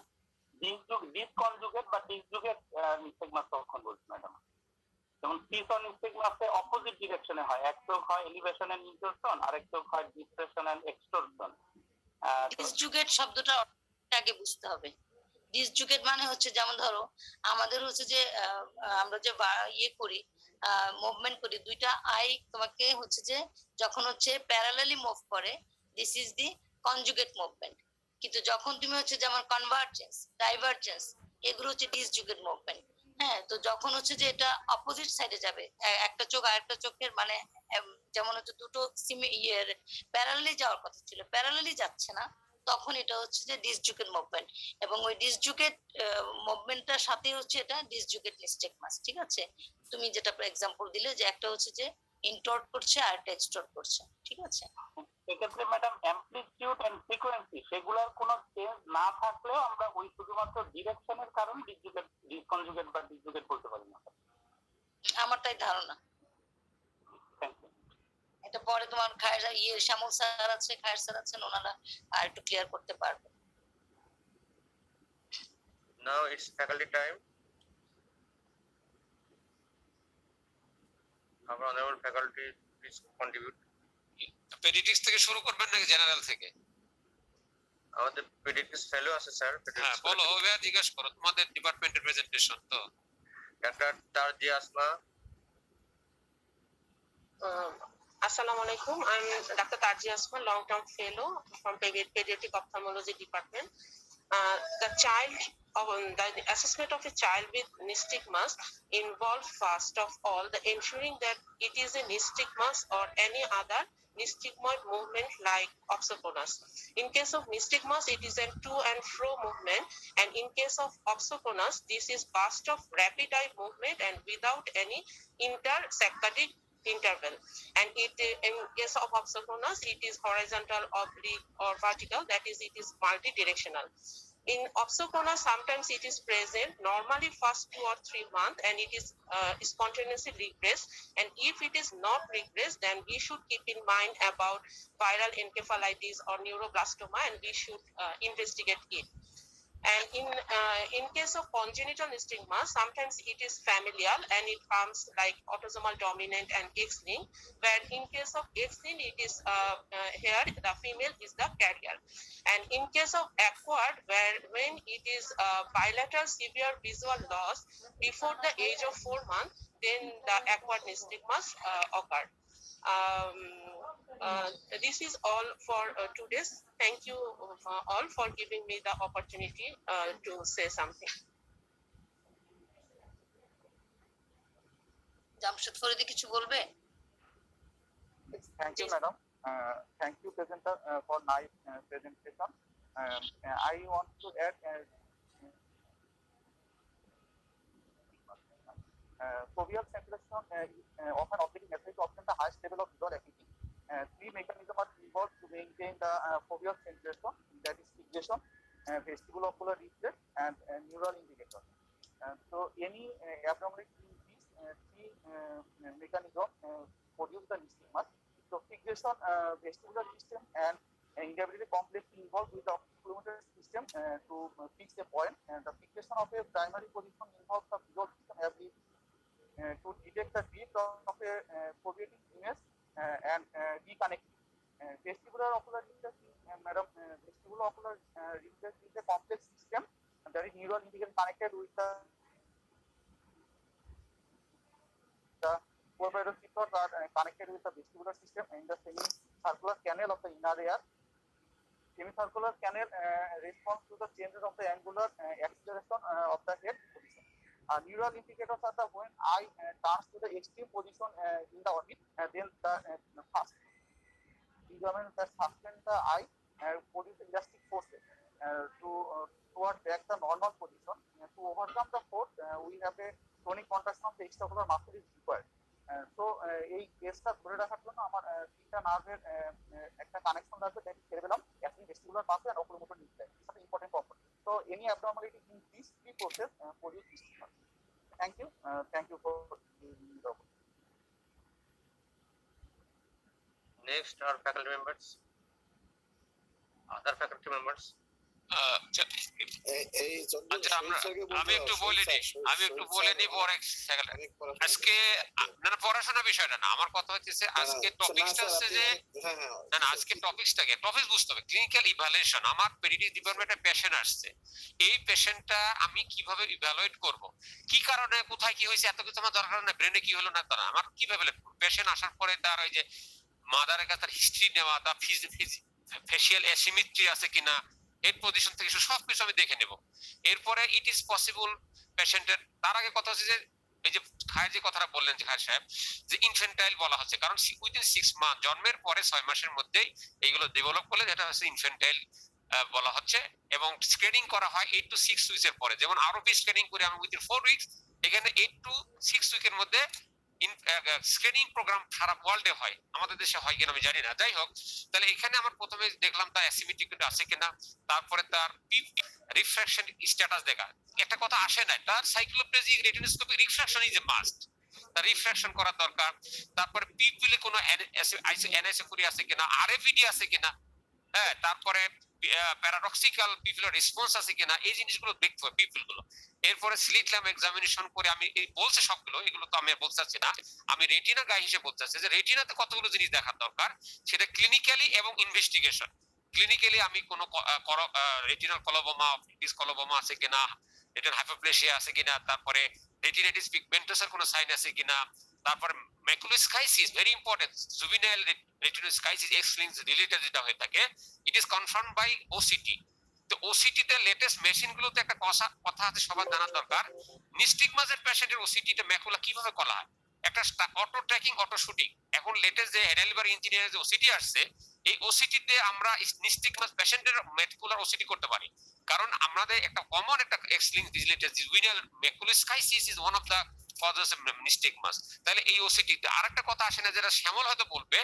ডিসকনজুগেট বা ডিসজুগেট নিস্টেগমাস কখন বলছি ম্যাডাম? যেমন পিসন নিস্টেগমাসে অপোজিট ডিরেকশনে হয়, এক চোখ হয় এলিভেশন এন্ড ইনটরশন, আরেক চোখ হয় ডিসপ্রেশন এন্ড এক্সটরশন। ডিসজুগেট শব্দটা আগে বুঝতে হবে। ডিসজুগেট মানে হচ্ছে যেমন ধরো আমাদের হচ্ছে যে আমরা যে ইয়ে করি, মুভমেন্ট করি, দুইটা আই তোমাকে হচ্ছে যে যখন হচ্ছে প্যারালালি মুভ করে, this is the conjugate movement. কিন্তু যখন তুমি হচ্ছে যেমন কনভার্জেন্স, ডাইভার্জেন্স, এগুলো হচ্ছে ডিসজুগেট মুভমেন্ট। হ্যাঁ, তো যখন হচ্ছে যে এটা অপোজিট সাইডে যাবে, একটা চোখ আরেকটা চোখের মানে যেমন হচ্ছে দুটো প্যারালালি যাওয়ার কথা ছিল, প্যারালালি যাচ্ছে না, তখন এটা হচ্ছে যে ডিসজুগেট মুভমেন্ট। এবং ওই ডিসজুগেট মুভমেন্টটার সাথে হচ্ছে এটা ডিসজুগেট নিস্টেগমাস। ঠিক আছে, তুমি যেটা এক্সাম্পল দিলে যে একটা হচ্ছে যে ইন্টর্ট করছে আর একটা এক্সটর্ট করছে। ঠিক আছে, সেক্ষেত্রে ম্যাডাম অ্যামপ্লিটিউড এন্ড ফ্রিকোয়েন্সি সেগুলোর কোনো চেঞ্জ না থাকলেও আমরা ওই শুধুমাত্র ডিরেকশনের কারণে ডিসজুগেট, ডিসকনজুগেট বা ডিসজুগেট বলতে পারি না। আমার তাই ধারণা। এটা পরে তোমার শ্যামল স্যার আছে, খায়ের স্যার আছেন, ওনারা আর একটু ক্লিয়ার করতে পারবে। Now it's faculty time. Our honorable faculty, please contribute. Paediatrics থেকে শুরু করবেন নাকি জেনারেল থেকে? আমাদের পেডিয়াট্রিক্স ফেলো আছে স্যার। হ্যাঁ বলো, ওভাবে জিজ্ঞাসা করো, তোমাদের ডিপার্টমেন্টের প্রেজেন্টেশন তো। ডাক্তার Tarjia Asma. Assalamu alaikum. I'm Dr. Tarji Asma, long-term fellow from Pediatric Ophthalmology Department. The assessment of a child with nystagmus involves first of all the ensuring that it is a nystagmus or any other nystagmoid movement like opsoconus. In case of nystagmus, it is a to and fro movement, and in case of opsoconus, this is burst of rapid eye movement and without any intersaccadic interval. And in case of opsoconus, it is horizontal, oblique, or vertical. That is, it is multi-directional. In opsoconus, sometimes it is present normally first 2 or 3 months, and it is spontaneously regressed. And if it is not regressed, then we should keep in mind about viral encephalitis or neuroblastoma, and we should investigate it. And in case of congenital nystagmus, sometimes it is familial and it comes like autosomal dominant and X-linked, where in case of X-linked, it is here the female is the carrier. And in case of acquired, when it is bilateral severe visual loss before the age of 4 months, then the acquired nystagmus occur. This is all for today's. Thank you all for giving me the opportunity to say something. Jamshed Faridi কিছু বলবে? Thank you, madam. Thank you, presenter, for nice presentation. I want to add foveal centration often operating assay to obtain the highest level of visual acuity. 3 mechanisms are involved to maintain the foveal centration, that is fixation, vestibulo-ocular reflex, and neural indicator. So any abnormality in these 3 mechanisms produce the nystagmus. So fixation, vestibular system, and inhibitory complex involved with the oculomotor system to fix a point. And the fixation of a primary position involves the visual system to detect the drift of a foveating image and reconnect. Vestibular ocular reflex, madam, vestibular ocular reflex is a complex system that is neural indicator connected with the photoreceptors are connected with the vestibular system in the semicircular canal of the inner ear. Semicircular canal responds to the changes of the angular acceleration of the head position. Neural indicators are the when eye turns to the extreme position in the orbit, then the first ligament that suspend the eye produce elastic forces toward back the normal position. To overcome the force, we have a tonic contraction of the extraocular muscle is required. So এই কেসটা ধরে রাখার জন্য আমার তিনটা নার্ভের একটা connection লাগবে, that is cerebellum, acting vestibular muscle and oculomotor nuclei. It's an important component. So any abnormality in these 3 processes produce nystagmus. Thank you. Thank you for giving me the opportunity. Next are faculty members. Other faculty members. আমি একটু বলে নিব আজকে না পড়াশোনা বিষয়টা না, আমার কথা হচ্ছে আজকে টপিকসটা হচ্ছে যে না আজকে টপিকস বুঝতে হবে। ক্লিনিক্যাল ইভালুয়েশন, আমার পেডিয়াট্রিক ডিপার্টমেন্টে পেশেন্ট আসছে, এই পেশেন্টটা আমি কিভাবে ইভালুয়েট করব, কি কারণে কোথায় কি হয়েছে এত কিছু আমার দরকার না, ব্রেনে কি হলো না তারা আমার কিভাবে পেশেন্ট আসার পরে তার ওই যে মাদারের কাছে হিস্ট্রি নেওয়া, তার ফেসিয়াল অ্যাসিমেট্রি আছে কিনা, হেড পজিশন থেকে সবকিছু আমি দেখে নেব। এরপরে ইট ইজ পসিবল পেশেন্টের, তার আগে কথা হচ্ছে যে এই যে খায় যে কথাটা বললেন যে খায় সাহেব যে ইনফেন্টাইল বলা হচ্ছে, কারণ উইদিন 6 মান্থ, জন্মের পরে 6 মাসের মধ্যেই এইগুলো ডেভেলপ করলে যেটা হচ্ছে ইনফেন্টাইল বলা হচ্ছে। এবং স্ক্রিনিং করা হয় 8 to 6 উইকস এর পরে, যেমন আরবি স্ক্রিনিং করে আমি উইদিন 4 উইকস, এখানে 8 to 6 উইকের মধ্যে স্ক্রিনিং প্রোগ্রাম সারা ওয়ার্ল্ডে হয়, আমাদের দেশে হয় কিনা আমি জানি না। যাই হোক, তাহলে এখানে আমার প্রথমে দেখলাম তার অ্যাসিমেট্রিক আছে কিনা, তারপরে তার রিফ্র্যাকশন স্ট্যাটাস দেখা। একটা কথা আসে না, তার সাইক্লোপ্লেজিক রেটিনোস্কোপিক রিফ্র্যাকশন ইজ এ মাস্ট, তার রিফ্র্যাকশন করা দরকার। তারপরে পিপিলে কোনো এনএসএফরি আছে কিনা, আরএফইডি আছে কিনা, হ্যাঁ, তারপরে প্যারাডক্সিক্যাল পিপিলের রেসপন্স আছে কিনা, এই জিনিসগুলো দেখতে হবে পিপল গুলো। এরপরে স্লিট ল্যাম্প এক্সামিনেশন করে আমি এই বলছে সবগুলো, এগুলো তো আমি বলতে চাচ্ছি না, আমি রেটিনা গাই হিসেবে বলতে চাচ্ছি যে রেটিনাতে কতগুলো জিনিস দেখার দরকার, সেটা ক্লিনিক্যালি এবং ইনভেস্টিগেশন। ক্লিনিক্যালি আমি কোনো রেটিনাল কলোবোমা, কলোবোমা আছে কিনা, রেটিনাল হাইপোপ্লেসিয়া আছে কিনা, তারপরে রেটিনাইটিস পিগমেন্টাসের কোনো সাইন আছে কিনা, তারপরে maculoschisis very important, juvenile retinoschisis X links related যেটা হয়ে থাকে, it is confirmed by OCT. তো ওসিটি তে লেটেস্ট মেশিন গুলোতে একটা কথা আছে সবার জানার দরকার, নিস্টিগমাসের পেশেন্টের ওসিটি তে ম্যাকুলা কিভাবে করা হয়, একটা অটো ট্র্যাকিং, অটো শুটিং। এখন লেটেস্ট যে হেডেলবার ইঞ্জিনিয়ার যে ওসিটি আসছে, এই ওসিটি তে আমরা নিস্টিগমাস পেশেন্টের ম্যাকুলার ওসিটি করতে পারি, কারণ আমাদের একটা কমন একটা X link related juvenile maculoschisis is one of the causes of nystagmus. তাহলে এই ওসিটি তে আরেকটা কথা আসে না, যেটা শ্যামল হয়তো বলবে,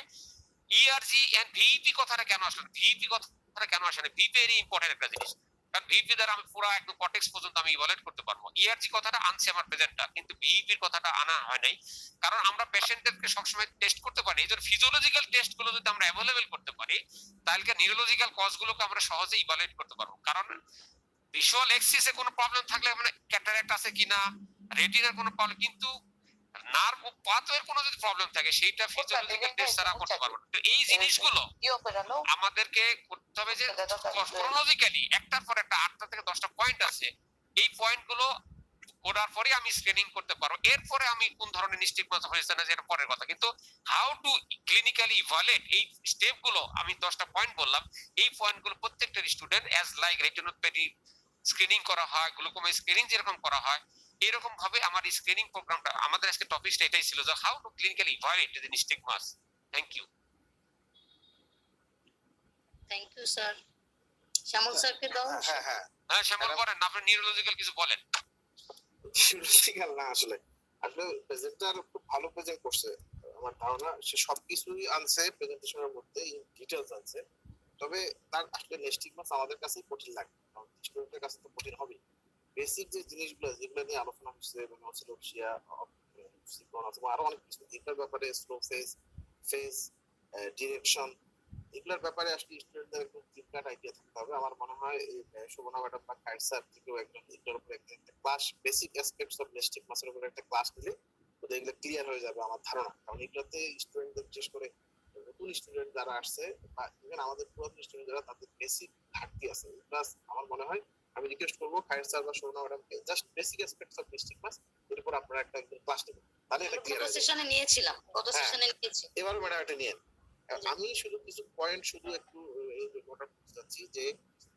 ইআরজি এন্ড ভিইপি কথাটা কেন আসলে, ভিইপি কথাটা কেন আসে না, ভিইপি ভেরি ইম্পর্টেন্ট একটা জিনিস, কারণ ভিইপি দ্বারা আমি পুরো একদম কর্টেক্স পর্যন্ত আমি ইভালুয়েট করতে পারবো। ইআরজি কথাটা আনছে আমার প্রেজেন্টটা, কিন্তু ভিইপির কথাটা আনা হয় নাই, কারণ আমরা পেশেন্টদেরকে সবসময় টেস্ট করতে পারি। এই যে ফিজিওলজিক্যাল টেস্ট গুলো যদি আমরা অ্যাভেলেবল করতে পারি, তাহলে নিউরোলজিক্যাল কজ গুলোকে আমরা সহজে ইভালুয়েট করতে পারবো। কারণ ভিজুয়াল এক্সিসে কোনো প্রবলেম থাকলে মানে ক্যাটারাক্ট আছে কিনা, রেটিনার কোনো প্রবলেম, কিন্তু নার্ভ ও পাথওয়ের কোনো যদি প্রবলেম থাকে সেইটা ফিজিওলজিক্যাল টেস্ট ছাড়া করতে পারবো না। তো এই জিনিসগুলো আমাদেরকে করতে হবে যে ক্রোনোলজিক্যালি একটার পর একটা 8টা থেকে 10টা পয়েন্ট আছে, এই পয়েন্টগুলো করার পরে আমি স্ক্রিনিং করতে পারবো। এরপরে আমি কোন ধরনের নিস্টিগমাস হয়েছে না যেটা পরের কথা, কিন্তু হাউ টু ক্লিনিক্যালি ইভালুয়েট এই স্টেপগুলো আমি 10টা পয়েন্ট বললাম, এই পয়েন্টগুলো প্রত্যেকটা student as like retinopathy screening করা হয়, গ্লুকোমা স্ক্রিনিং যেরকম করা হয়, এরকম ভাবে আমার এই স্ক্রিনিং প্রোগ্রামটা, আমাদের আজকে টপিকটা এটাই ছিল যে how to clinically evaluate the nystagmus. Thank you. Thank you sir. Shyamal স্যারকে দাও। হ্যাঁ শ্যামল বলেন, আপনি নিউরোলজিক্যাল কিছু বলেন। নিউরোলজিক্যাল না, আসলে প্রেজেন্টার খুব ভালো প্রেজেন্ট করছে, আমার ধারণা সে সবকিছুই আনছে প্রেজেন্টেশনের মধ্যে, ইন ডিটেইলস আনছে। তবে তার আসলে নিস্টিগমাস আমাদের কাছে কঠিন লাগে, কারণ স্টুডেন্টের কাছে তো কঠিন হবে। বেসিক যে জিনিসগুলো যেগুলো নিয়ে আলোচনা হচ্ছে, মানে অসিলোপসিয়া, সিকন অথবা আরো অনেক কিছু, এগুলোর ব্যাপারে স্লো ফেজ ডিরেকশন, এগুলোর ব্যাপারে আসলে স্টুডেন্টদের একদম ক্লিয়ার আইডিয়া থাকতে হবে। আমার মনে হয় শোভনা ম্যাডাম বা খায়ের স্যার থেকেও একজন এগুলোর উপরে একটা ক্লাস, বেসিক অ্যাসপেক্টস অফ নিস্টিগমাসের উপরে একটা ক্লাস নিলে ওদের এগুলো ক্লিয়ার হয়ে যাবে আমার ধারণা। কারণ এগুলোতে স্টুডেন্টদের বিশেষ করে নতুন স্টুডেন্ট যারা আসছে বা ইভেন আমাদের পুরাতন স্টুডেন্ট যারা, তাদের বেসিক ঘাটতি আছে। প্লাস আমার মনে হয় আমি রিকোয়েস্ট করবো খায়ের স্যার বা শোভনা ম্যাডামকে জাস্ট বেসিক অ্যাসপেক্টস অফ নিস্টিগমাস এর উপর আপনারা একটা ক্লাস নেবেন, তাহলে এটা ক্লিয়ার হবে। সেশনে নিয়েছিলাম, গত সেশনে নিয়েছি, এবার ম্যাডাম এটা নিয়ে আমি শুধু কিছু পয়েন্ট শুধু একটু এই যে নোট করতে চাচ্ছি যে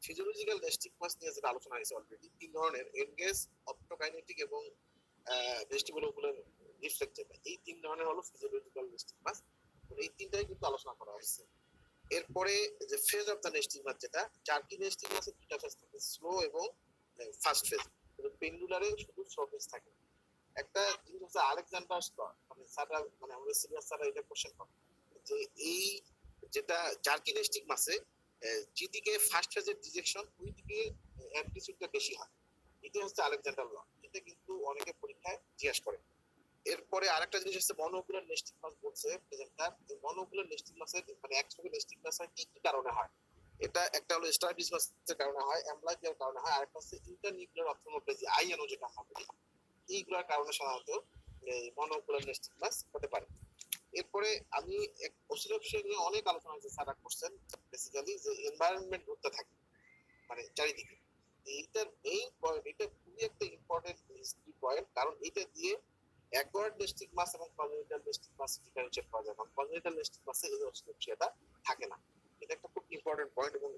ফিজিওলজিক্যাল নিস্টিগমাস নিয়ে যেটা আলোচনা হয়েছে অলরেডি, তিন ধরনের, এনগেজ, অপটোকাইনেটিক এবং ভেস্টিবুলোকুলার রিফ্লেক্টেড, এই তিন ধরনের হলো ফিজিওলজিক্যাল নিস্টিগমাস। এই তিনটাই কিন্তু আলোচনা করা হয়েছে। এরপরে যে ফেজ অফ দ্য নিস্টিগমাস, যেটা জার্কি নিস্টিগমাসের দুটো ফেজ থাকে, স্লো এবং ফাস্ট ফেজ। কিন্তু পেন্ডুলারে শুধু স্লো ফেজ থাকে। একটা জিনিস হচ্ছে আলেকজান্ডার স্লট, মানে স্যাররা, মানে আমাদের সিনিয়র স্যাররা এটা কোশ্চেন করে যে এই যেটা জার্কি নিস্টিগমাসে যেদিকে ফার্স্ট ফেজের ডিজেকশন ওই দিকে অ্যামপ্লিটিউডটা বেশি হয়, এটা হচ্ছে আলেকজান্ডার ল। এটা কিন্তু অনেকে পরীক্ষায় জিজ্ঞাসা করে। এরপরে আরেকটা জিনিস হচ্ছে মনোকুলার নিস্টিগমাস বলছে প্রেজেন্টার। এই মনোকুলার নিস্টিগমাসের মানে একসঙ্গে নিস্টিগমাস হয় কি কি কারণে হয়? এটা একটা হলো স্ট্রাবিসমাসের কারণে হয়, অ্যামব্লাইপিয়ার কারণে হয়, আরেকটা হচ্ছে ইন্টারনিউক্লিয়ার অপথ্যালমোপ্লাজিয়া, আইএনও যেটা আমরা বলি, এইগুলোর কারণে সাধারণত মনোকুলার নিস্টিগমাস হতে পারে। এরপরে আমি অসিলোপসিয়া নিয়ে অনেক আলোচনা হয়েছে, স্যার করছেন বেসিক্যালি যে এনভায়রনমেন্ট ঘুরতে থাকে মানে চারিদিকে। এইটার মেইন পয়েন্ট, এটা খুবই একটা ইম্পর্টেন্ট হিস্ট্রি পয়েন্ট, কারণ এটা দিয়ে অ্যাকোয়ার্ড নিস্টিগমাস এবং কনজেনিটাল নিস্টিগমাস ডিফারেনশিয়েট করা যায়। কারণ কনজেনিটাল নিস্টিগমাসে এই অসিলোপসিয়াটা থাকে না। এটা একটা খুব ইম্পর্টেন্ট পয়েন্ট এবং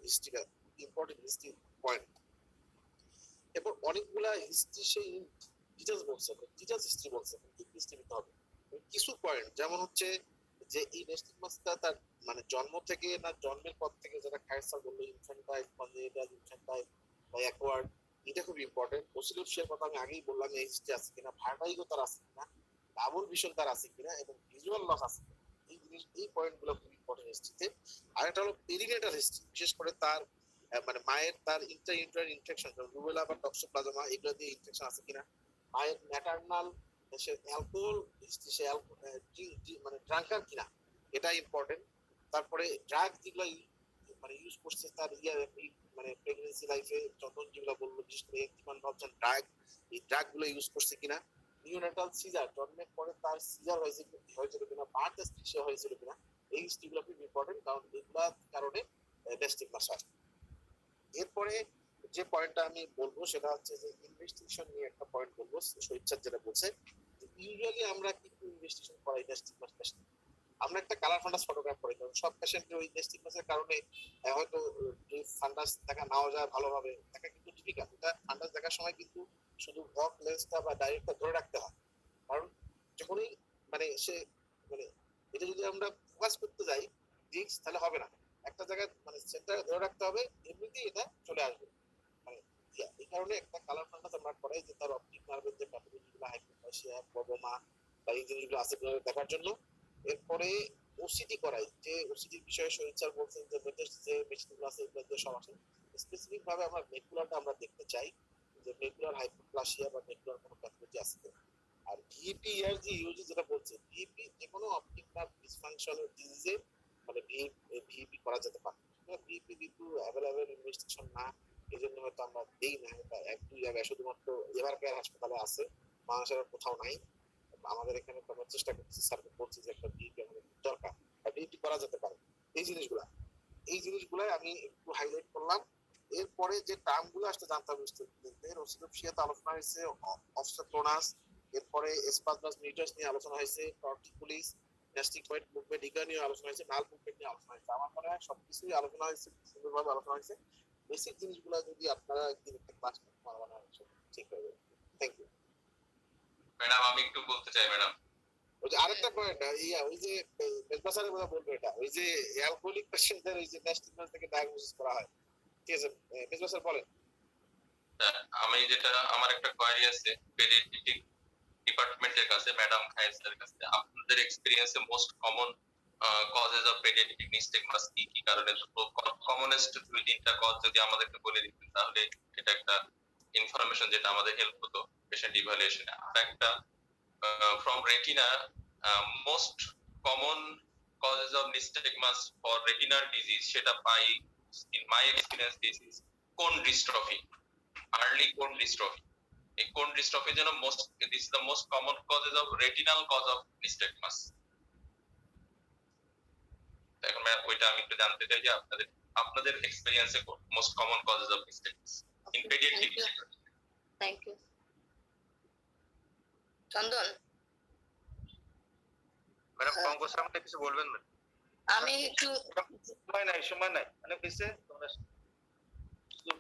ইম্পর্টেন্ট হিস্ট্রি পয়েন্ট। এরপর অনেকগুলা হিস্ট্রি সেই ডিটেলস বলছে, ডিটেলস হিস্ট্রি বলছে, কি হিস্ট্রি নিতে হবে। কিছু পয়েন্ট যেমন হচ্ছে যে এই নেস্টিগমাসটা তার মানে জন্ম থেকে না জন্মের পর থেকে, যেটা খায়সা বললো ইনফ্যান্টাইল, কনজেনিটাল, ইনফ্যান্টাইল বা অ্যাকোয়ার্ড, এটা খুব ইম্পর্টেন্ট। ওসিলোপসিয়ার কথা আমি আগেই বললাম, এই হিস্ট্রি আছে কিনা, ভার্টাইগো তার আছে কিনা, ডাবল ভিশন তার আছে কিনা, এবং ভিজুয়াল লস আছে কিনা, এই জিনিস এই পয়েন্টগুলো খুব ইম্পর্টেন্ট হিস্ট্রিতে। আরেকটা হলো পেরিনেটাল হিস্ট্রি, বিশেষ করে তার মানে মায়ের তার ইন্টার ইনফেকশন, রুবেলা বা টক্সোপ্লাজমা এগুলো দিয়ে ইনফেকশন আছে কিনা, মায়ের ম্যাটারনাল সে অ্যালকোহল হিস্ট্রি, সে মানে ড্রাঙ্কার কিনা, এটা ইম্পর্টেন্ট। তারপরে ড্রাগ যেগুলো মানে ইউজ করছে তার মানে প্রেগনেন্সি লাইফে, চন্দন যেগুলো বললো বিশেষ করে ভাবছেন ড্রাগ, এই ড্রাগ গুলো ইউজ করছে কিনা, নিউনেটাল সিজার, জন্মের পরে তার সিজার হয়েছিল কিনা, বার্থ অ্যাসফিক্সিয়া হয়েছিল কিনা, এই হিস্ট্রিগুলো খুব ইম্পর্টেন্ট, কারণ এগুলোর কারণে নেস্টিগমাস হয়। এরপরে যে পয়েন্টটা আমি বলবো সেটা হচ্ছে যে ইনভেস্টিগেশন নিয়ে একটা পয়েন্ট বলবো, শহীদ যেটা বলছে, ইউজুয়ালি আমরা কিন্তু ইনভেস্টিগেশন করাই নেস্টিগমাস পেশেন্ট, আমরা একটা কালার ফান্ডাস ফটোগ্রাফ করি, কারণ সব পেশেন্টের ওই নেস্টিগমাসের কারণে হয়তো ফান্ডাস দেখা নাও যায় ভালোভাবে, দেখা কিন্তু ডিফিকাল্ট। এটা ফান্ডাস দেখার সময় কিন্তু শুধু ভক লেন্সটা বা ডাইরেক্টটা ধরে রাখতে হয়, কারণ যখনই মানে সে মানে এটা যদি আমরা ফোকাস করতে যাই রিস্ক, তাহলে হবে না, একটা জায়গায় মানে সেন্টারে ধরে রাখতে হবে, এমনিতেই এটা চলে আসবে। মানে এই কারণে একটা কালার ফান্ডাস আমরা করাই, যে তার অপটিক নার্ভের যে প্যাথোলজিগুলো, হাইপোপ্লাসিয়া, প্রবমা বা এই জিনিসগুলো আছে দেখার জন্য। এরপরে ওসিডি করাই, যে ওসিডির বিষয়ে শহীদ স্যার বলছেন যে যে মেশিনগুলো আছে এগুলো দিয়ে সব আসে, স্পেসিফিক ভাবে আমরা মেকুলারটা আমরা দেখতে চাই, যে মেকুলার হাইপোপ্লাসিয়া বা মেকুলার কোনো প্যাথোলজি আছে কিনা। আর ভিপি ইআরজি ইউজি যেটা বলছে, ভিপি যে কোনো অপটিক নার্ভ ডিসফাংশনাল ডিজিজে মানে ভিপি করা যেতে পারে। ভিপি কিন্তু অ্যাভেলেবেল ইনভেস্টিগেশন না, এই জন্য হয়তো আমরা দেই না, এটা এক দুই জায়গায় শুধুমাত্র এভার কেয়ার হাসপাতালে আছে, বাংলাদেশের কোথাও নাই। আমাদের এখানে তো আমরা চেষ্টা করছি, স্যারকে বলছি যে একটা ভিপি আমাদের দরকার, ভিপি করা যেতে পারে। এই জিনিসগুলাই আমি একটু হাইলাইট করলাম। এরপরে যে টার্মগুলো আসতে জানতে হবে স্টুডেন্টদের, ওসিলোপসিয়াতে আলোচনা হয়েছে অবস্ট্রাকোনাস, এরপরে এসপাসমাস মিটাস নিয়ে আলোচনা হয়েছে, টর্টিকুলিস, গ্যাস্ট্রিকয়েড মুভমেন্ট এগুলো নিয়ে আলোচনা হয়েছে, নাল মুভমেন্ট নিয়ে আলোচনা হয়েছে। আমার মনে হয় সবকিছুই আলোচনা হয়েছে, সুন্দরভাবে আলোচনা হয়েছে। বেসিক জিনিসগুলো যদি আপনারা একদিন একটা ক্লাস করতে পারবেন, আমার মনে হয় ঠিক হয়ে যাবে। Thank you madam. আমি একটু বলতে চাই ম্যাডাম, ওই যে আরেকটা পয়েন্ট, ওই যে মেজবা স্যারের কথা বলবো, এটা ওই যে অ্যালকোহলিক পেশেন্টদের ওই যে নেস্টিগমাস থেকে ডায়াগনোসিস করা হয়, ঠিক আছে মেজবা স্যার বলেন। আমি যেটা আমার একটা কোয়ারি আছে পেডিয়াট্রিক ডিপার্টমেন্টের কাছে, ম্যাডাম খায়েসের কাছে, আপনাদের এক্সপেরিয়েন্সে most common causes of pediatric nystagmus কি কি কারণে, কমনেস্ট দুই তিনটা কজ যদি আমাদেরকে বলে দিতেন তাহলে এটা একটা ইনফরমেশন যেটা আমাদের হেল্প হতো পেশেন্ট ইভালুয়েশনে। আর একটা from retina, most common causes of nystagmus for retinal disease সেটা পাই in my experience, this is cone dystrophy, early cone dystrophy. এই cone dystrophy যেন this is the most common causes of retinal cause of nystagmus. এখন ওইটা আমি একটু জানতে চাই যে আপনাদের এক্সপেরিয়েন্সে most common causes of nystagmus in pediatric. Thank you. Chandan, madam Pankaj আপনি কিছু বলবেন না? আমি একটু সময় নাই মানে বেশি তোমরা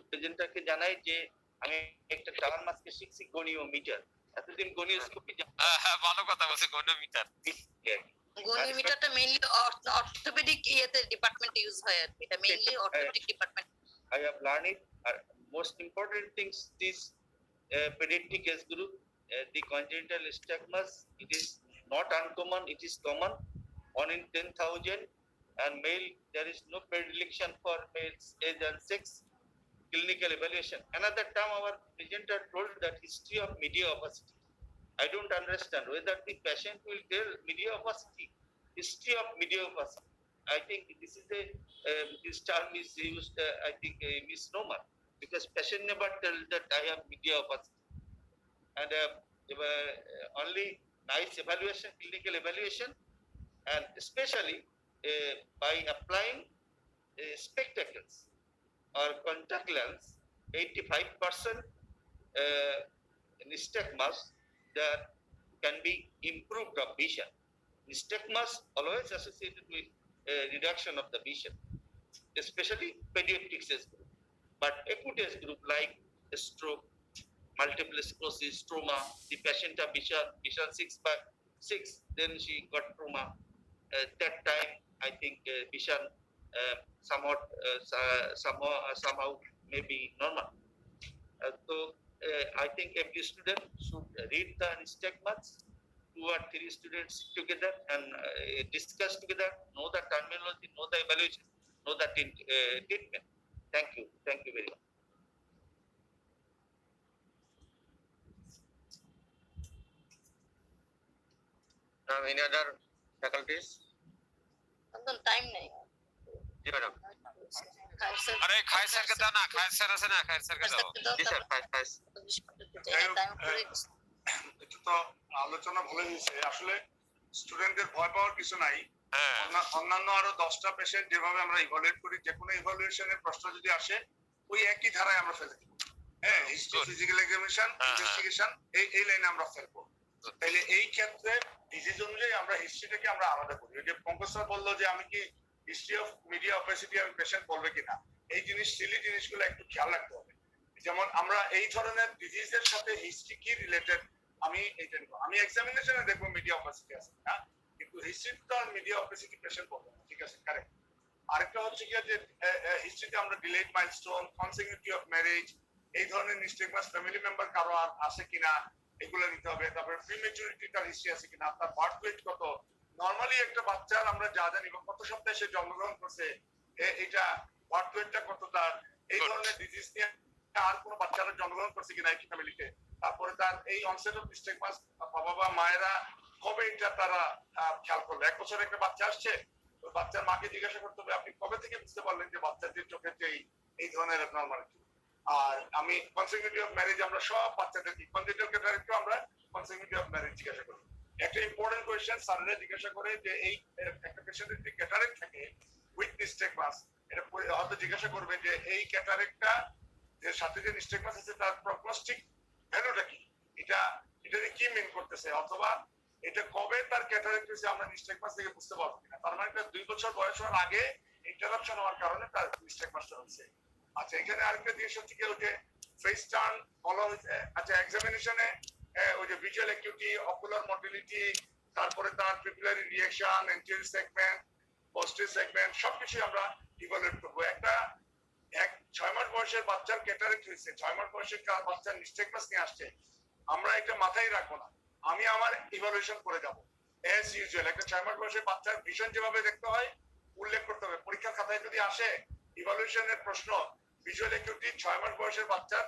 প্রেজেন্টারকে জানাই যে আমি একটা চালান মাছকে শিখছি গনিওমিটার, এতদিন গনিওস্কোপি। হ্যাঁ ভালো কথা বলছে, গনিওমিটার। গনিওমিটারটা মেইনলি অর্থোপেডিক ডিপার্টমেন্টে ইউজ হয়, আর এটা mainly orthopaedic department. I have learned it. Most important things this pediatric age group, the congenital nystagmus, it is not uncommon, it is common, 1 in 10,000, and male there is no predilection for males age and sex. Clinical evaluation. Another term our presenter told that history of media opacity. I don't understand whether the patient will tell media opacity, history of media opacity. I think this is this term is used, I think a misnomer, because patient never tell that I have media opacity. And only nice evaluation, clinical evaluation, and especially by applying spectacles or contact lens, 85% nystagmus that can be improved of vision. Nystagmus always associated with reduction of the vision, especially pediatrics age group. But acute age group like stroke, multiple sclerosis, trauma, the patient of Bishan 6/6, then she got trauma. That time, I think Bishan somehow maybe normal. So I think every student should read the nystagmus, 2 or 3 students together and discuss together, know the terminology, know the evaluation, know the treatment. Thank you very much. Any other faculties? Time নেই জি madam. আরে খায়ের স্যারকে দাও না, খায়ের sir আছে না, খায়ের স্যারকে দাও। জি sir, খায়ের। একটু তো আলোচনা ভালো হয়েছে। আসলে স্টুডেন্টদের ভয় পাওয়ার কিছু নাই। অন্যান্য আরো 10টা পেশেন্ট যেভাবে আমরা ইভালুয়েট করি, যে কোনো ইভালুয়েশনের প্রশ্ন যদি আসে ওই একই ধারায় আমরা ফেলে দিব। হ্যাঁ, হিস্ট্রি, ফিজিক্যাল এক্সামিনেশন, ইনভেস্টিগেশন এই লাইনে আমরা ফেলবো। তাহলে এই ক্ষেত্রে ডিজিজ অনুযায়ী আমরা হিস্ট্রিটাকে আমরা আলাদা করি। ওই যে পঙ্কজ স্যার বললো যে আমি কি হিস্ট্রি অফ মিডিয়া অপেসিটি আমি পেশেন্ট বলবে কিনা, এই সিলি জিনিসগুলো একটু খেয়াল রাখতে হবে। যেমন আমরা এই ধরনের ডিজিজের সাথে হিস্ট্রি কি রিলেটেড আমি এইটা নিব। আমি এক্সামিনেশনে দেখবো মিডিয়া অপেসিটি আছে না, কিন্তু হিস্ট্রিতে তো আর মিডিয়া অপেসিটি পেশেন্ট বলবো না। ঠিক আছে, কারেক্ট। আরেকটা হচ্ছে কি যে হিস্ট্রিতে আমরা delayed milestone, consecutive of marriage, এই ধরনের নিস্টেগমাস ফ্যামিলি মেম্বার কারো আর আছে কিনা এগুলো নিতে হবে। তারপরে প্রিমেচুরিটি তার হিস্ট্রি আছে কিনা, তার বার্থ ওয়েট কত। নরমালি একটা বাচ্চার আমরা যা জানি কত সপ্তাহে সে জন্মগ্রহণ করছে, এটা বার্থ ওয়েটটা কত তার, এই ধরনের ডিজিজ নিয়ে আর কোনো বাচ্চারা জন্মগ্রহণ করছে কিনা একই ফ্যামিলিতে। তারপরে তার এই অনসেট অফ নিস্টেগমাস বাবা বা মায়েরা কবে এটা তারা খেয়াল করলো। 1 বছর একটা বাচ্চা আসছে, ওই বাচ্চার মাকে জিজ্ঞাসা করতে হবে আপনি কবে থেকে বুঝতে পারলেন যে বাচ্চার যে চোখের যে এই ধরনের অ্যাবনরমালিটি। আর আমি কনসিকিউটিভ অফ ম্যারেজ আমরা সব বাচ্চাদের দিই, কনজেনিটাল ক্যাটারেক্টও আমরা কনসিকিউটিভ অফ ম্যারেজ জিজ্ঞাসা করি। একটা ইম্পর্টেন্ট কোয়েশ্চেন স্যাররা জিজ্ঞাসা করে যে এই একটা পেশেন্টের যে ক্যাটারেক্ট থাকে উইথ নিস্টেগমাস, এটা হয়তো জিজ্ঞাসা করবে যে এই ক্যাটারেক্টটা যে সাথে যে নিস্টেগমাস আছে তার প্রগনোস্টিক ভ্যালুটা কি, এটা কি মিন করতেছে, অথবা এটা কবে তার ক্যাটারেক্ট হয়েছে আমরা নিস্টেগমাস থেকে বুঝতে পারবো কিনা। তার মানে 2 বছর বয়স হওয়ার আগে ইন্টারাপশন হওয়ার কারণে তার নিস্টেগমাসটা হয়েছে। আচ্ছা, এখানে আরেকটা জিনিস হচ্ছে কি ওই যে ফেস টার্ন বলা হয়েছে। আচ্ছা, এক্সামিনেশনে ওই যে ভিজুয়াল অ্যাকিউটি, অকুলার মোটিলিটি, তারপরে তার pupillary reaction, anterior segment, posterior segment সবকিছু আমরা ইভালুয়েট করবো। একটা 6 মাস বয়সের বাচ্চার ক্যাটারেক্ট হয়েছে, 6 মাস বয়সের বাচ্চার নিস্টেগমাস নিয়ে আসছে, আমরা এটা মাথায় রাখবো না, আমি আমার ইভালুয়েশন করে যাবো এজ ইউজুয়াল। একটা 6 মাস বয়সের বাচ্চার ভিশন যেভাবে দেখতে হয় উল্লেখ করতে হবে। পরীক্ষার খাতায় যদি আসে ইভালুয়েশনের প্রশ্ন ভিজুয়াল অ্যাকিউটি 6 মাস বয়সের বাচ্চার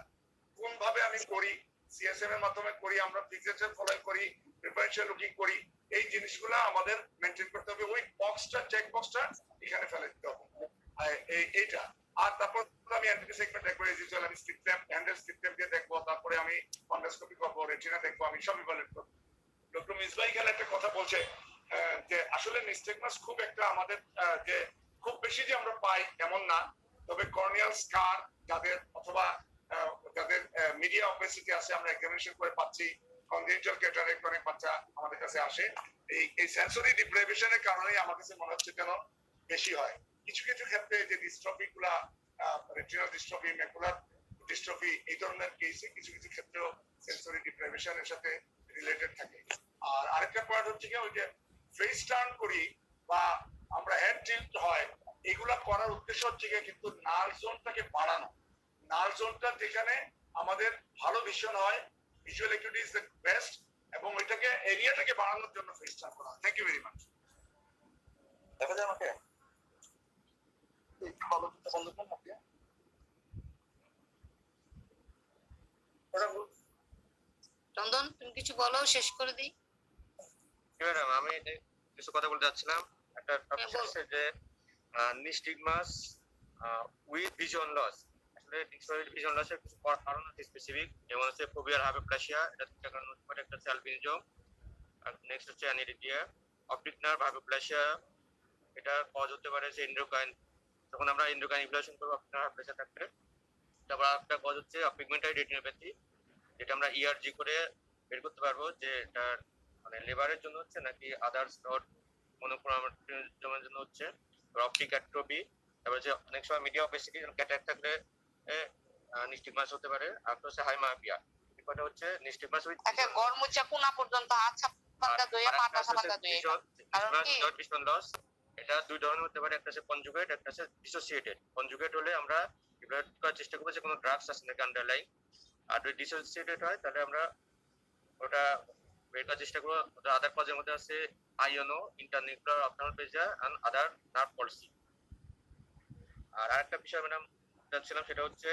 কোন ভাবে আমি করি, সিএসএম এর মাধ্যমে করি, আমরা ফিক্সেশন ফলো করি, প্রিপারেশন লুকিং করি, এই জিনিসগুলো আমাদের মেইনটেইন করতে হবে। ওই বক্সটা, চেক বক্সটা এখানে ফেলে দিতে হবে এইটা। আর তারপর আমি অ্যান্টিটি সেগমেন্ট দেখবো, এজ ইউজুয়াল আমি slit lamp, handle slit lamp দিয়ে দেখবো, তারপরে আমি কন্ডাস্কোপি করবো, রেটিনা দেখবো, আমি সব ইভালুয়েট করবো। ডক্টর মিসবাহ এখানে একটা কথা বলছে যে আসলে নিস্টেগমাস খুব একটা আমাদের যে খুব বেশি যে আমরা পাই এমন না, তবে কর্নিয়াল স্কার যাদের অথবা যাদের মিডিয়া অপেসিটি আছে আমরা এক্সামিনেশন করে পাচ্ছি, কনজেনিটাল ক্যাটারেক্ট অনেক বাচ্চা আমাদের কাছে আসে, এই সেন্সরি ডিপ্রাইভেশনের কারণেই আমার কাছে মনে হচ্ছে যেন বেশি হয়। কিছু কিছু ক্ষেত্রে যে ডিস্ট্রফি গুলা, রেটিনাল ডিস্ট্রফি, ম্যাকুলার ডিস্ট্রফি, এই ধরনের কেসে কিছু কিছু ক্ষেত্রেও সেন্সরি ডিপ্রাইভেশনের সাথে রিলেটেড থাকে। আর আরেকটা পয়েন্ট হচ্ছে কি ওই যে ফেস টার্ন করি বা আমরা হেড টিল্ট হয়, এগুলা করার উদ্দেশ্য হচ্ছে কিন্তু নার্ভ জোনটাকে বাড়ানো। নার্ভ জোনটা যেখানে আমাদের ভালো ভিশন হয়, visual acuity is the best, এবং ওইটাকে এরিয়াটাকে বাড়ানোর জন্য ফেস টার্ন করা। Thank you very much. দেখা যায় আমাকে একটু ভালো বন্ধ করুন আপনি। চন্দন, তুমি কিছু বলো, শেষ করে দিই। ম্যাডাম, আমি কিছু কথা বলতে যাচ্ছিলাম। একটা টপিক আছে যে নিস্টেগমাস উইথ ভিজন লস। আসলে ভিজন লসের কিছু কারণ আছে স্পেসিফিক, যেমন হচ্ছে ফোবিয়ার হাইপোপ্লাসিয়া, এটা একটা কারণ হতে পারে, একটা অ্যালবিনিজম, আর নেক্সট হচ্ছে অ্যানিরিডিয়া। অপটিক নার্ভ হাইপোপ্লাসিয়া, এটা কজ হতে পারে যে এন্ডোক্রাইন, যখন আমরা এন্ডোক্রাইন ইভ্যালুয়েশন করব অপটিক নার্ভ হাইপোপ্লাসিয়া থাকলে। তারপর একটা কজ হচ্ছে পিগমেন্টারি রেটিনোপ্যাথি, যেটা আমরা ইআরজি করে বের করতে পারবো যে এটা মানে লিভারের জন্য হচ্ছে নাকি আদার্স নট মনোক্রোমাটিজমের জন্য হচ্ছে। অপটিক অ্যাট্রোপি, তারপর যে অনেক সময় মিডিয়া অপেসিটি ক্যাটারাক্ট থাকলে নিস্টিগমাস হতে পারে, আর একটা হচ্ছে হাই মায়োপিয়া। এটা হচ্ছে নিস্টিগমাস উইথ একে গড়মুচা কোনা পর্যন্ত হাত ছাপান্দা দইয়া পাটা ছাপান্দা দইয়া কারণ কি ভিশন লস। এটা দুই ধরনের হতে পারে, একটা হচ্ছে কনজুগেট, একটা হচ্ছে ডিসোসিয়েটেড। কনজুগেট হলে আমরা ইভালুয়েট করার চেষ্টা করব যে কোনো ড্রাগস আছে নাকি আন্ডারলাইং, আর যদি ডিসোসিয়েটেড হয় তাহলে আমরা ওটা বের করার চেষ্টা করব। আদার কজের মধ্যে আছে আইওনো, ইন্টারনিউক্লিয়ার অপথ্যালমোপ্লেজিয়া এন্ড আদার নার্ভ পলসি। আর আরেকটা বিষয় ম্যাডাম জানছিলাম, সেটা হচ্ছে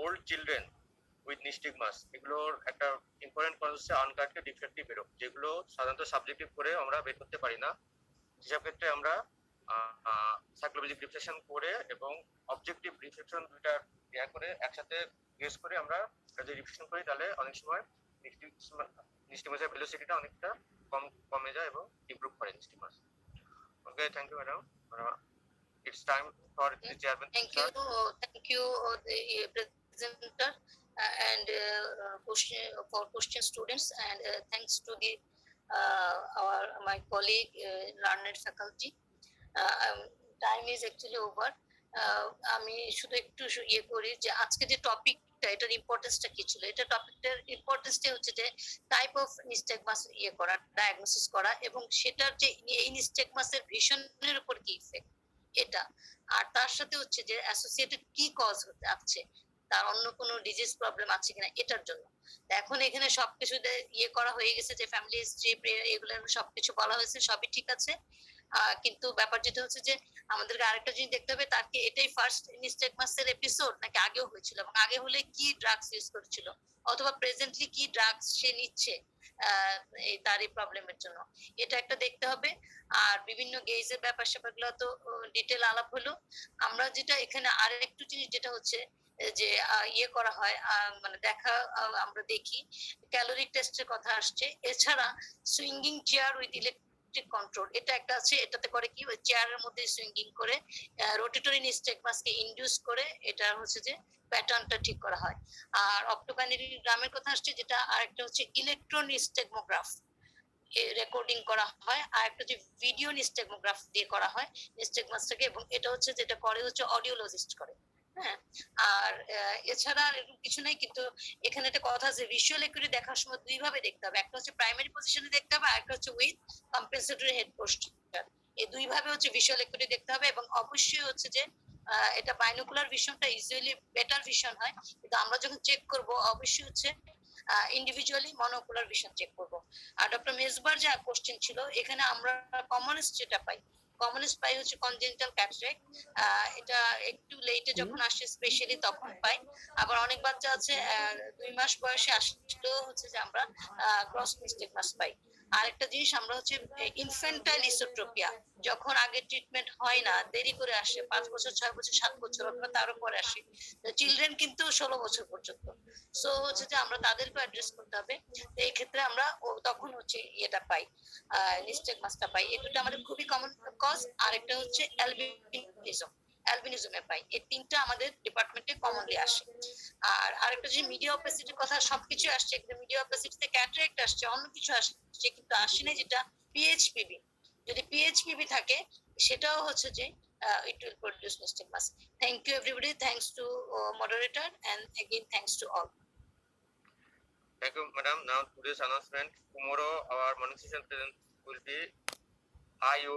ওল্ড চিলড্রেন উইথ নিস্টিগমাস, এগুলোর একটা ইম্পর্টেন্ট কজ হচ্ছে আনকারেক্টেড ডিফেক্টিভ এরর, যেগুলো সাধারণত সাবজেক্টিভ করে আমরা বের করতে পারি না। সেসব ক্ষেত্রে আমরা সাইকোলজিক রিফ্লেকশন করে এবং অবজেক্টিভ রিফ্লেকশন দুইটা ইয়া করে একসাথে গেস করে আমরা যদি রিফ্লেকশন করি তাহলে অনেক সময় নিস্টিগমাসের ভেলোসিটিটা অনেকটা কমে যায় এবং ইমপ্রুভ করে nystagmus. Okay, thank you madam. It's time for the chairman. Thank you, the presenter, and question students, and thanks to the my colleague, learned faculty. Time is actually over. আমি শুধু একটু ইয়ে করি যে আজকে যে টপিকটা, এটার ইম্পর্টেন্সটা কি ছিল। এটা টপিকটার ইম্পর্টেন্সটা হচ্ছে যে টাইপ অফ নিস্টেগমাস ইয়ে করা, ডায়াগনোসিস করা, এবং সেটার যে এই নিস্টেগমাসের ভিশনের উপর কি ইফেক্ট এটা, আর তার সাথে হচ্ছে যে অ্যাসোসিয়েটেড কি কজ হতে আছে, তার অন্য কোনো ডিজিজ প্রবলেম আছে কিনা এটার জন্য। এখন এখানে সবকিছু ইয়ে করা হয়ে গেছে, যে ফ্যামিলি হিস্ট্রি এগুলো সবকিছু বলা হয়েছে, সবই ঠিক আছে। কিন্তু ব্যাপার যেটা হচ্ছে যে আমাদেরকে আরেকটা জিনিস দেখতে হবে, তার কি এটাই ফার্স্ট নিস্টেগমাসের এপিসোড নাকি আগেও হয়েছিল, এবং আগে হলে কি ড্রাগস ইউজ করেছিল, অথবা প্রেজেন্টলি কি ড্রাগস সে নিচ্ছে এই তার এই প্রবলেমের জন্য, এটা একটা দেখতে হবে। আর বিভিন্ন গেজের ব্যাপার স্যাপারগুলো তো ডিটেল আলাপ হলো। আমরা যেটা এখানে আরেকটু জিনিস যেটা হচ্ছে যে ইয়ে করা হয়, মানে আমরা দেখি ক্যালোরি টেস্টের কথা আসছে, এছাড়া swinging chair with electric control, এটা একটা আছে। এটাতে করে কি, ওই চেয়ারের মধ্যে সুইঙ্গিং করে রোটেটরি নিস্টেগমাসকে ইনডিউস করে এটা হচ্ছে যে প্যাটার্নটা ঠিক করা হয়। আর অপ্টোকাইনেটিগ্রামের কথা আসছে, যেটা আরেকটা হচ্ছে ইলেকট্রোনিস্টেগমোগ্রাফ রেকর্ডিং করা হয়, আর একটা যে ভিডিও নিস্টেগমোগ্রাফ দিয়ে করা হয় নিস্টেগমাসটাকে, এবং এটা হচ্ছে যেটা করে হচ্ছে অডিওলজিস্ট করে। হ্যাঁ, আর এছাড়া এরকম কিছু নাই। কিন্তু এখানে একটা কথা আছে, ভিজুয়াল একুইটি দেখার সময় দুই ভাবে দেখতে হবে, একটা হচ্ছে প্রাইমারি পজিশনে দেখতে হবে, আর একটা হচ্ছে উইথ কম্পেনসেটরি হেড পোস্টার। এই দুই ভাবে হচ্ছে ভিজুয়াল একুইটি দেখতে হবে, এবং অবশ্যই হচ্ছে যে এটা বাইনোকুলার ভিশনটা ইউজুয়ালি বেটার ভিশন হয়, কিন্তু আমরা যখন চেক করব অবশ্যই হচ্ছে ইন্ডিভিজুয়ালি মনোকুলার ভিশন চেক করব। আর ডক্টর মেজবার যে কোশ্চেন ছিল, এখানে আমরা কমনেস্ট যেটা পাই, কমনেস্ট পাই হচ্ছে কনজেনিটাল ক্যাটারাক্ট। এটা একটু লেটে যখন আসে স্পেশালি তখন পাই। আবার অনেক বাচ্চা আছে 2 মাস বয়সে আসলেও হচ্ছে যে আমরা গ্রস নিস্টেগমাস পাই। আরেকটা জিনিস আমরা হচ্ছে ইনফ্যান্টাইল ইসোট্রোপিয়া, যখন আগে ট্রিটমেন্ট হয় না, দেরি করে আসে, 5 বছর 6 বছর 7 বছর অথবা তারও পরে আসে, চিলড্রেন কিন্তু 16 বছর পর্যন্ত। সো হচ্ছে যে আমরা তাদেরকে অ্যাড্রেস করতে হবে। তো এই ক্ষেত্রে আমরা তখন হচ্ছে এটা পাই, নিস্টেগমাসটা পাই। এই দুটো আমাদের খুবই কমন কজ। আরেকটা হচ্ছে অ্যালবিনিজমে পাই। এই তিনটা আমাদের ডিপার্টমেন্টে কমনলি আসে। আর আরেকটা যে মিডিয়া অপেসিটির কথা, সবকিছু আসছে, কিন্তু মিডিয়া অপেসিটিতে ক্যাটারাক্ট আসছে, অন্য কিছু আসছে, কিন্তু আসে না যেটা পিএইচপিভি। যদি পিএইচপিভি থাকে সেটাও হচ্ছে যে it will produce nystagmus. Thank you everybody. Thanks to moderator, and again thanks to all. Thank you, madam. Now today's announcement. Tomorrow our morning session will be IO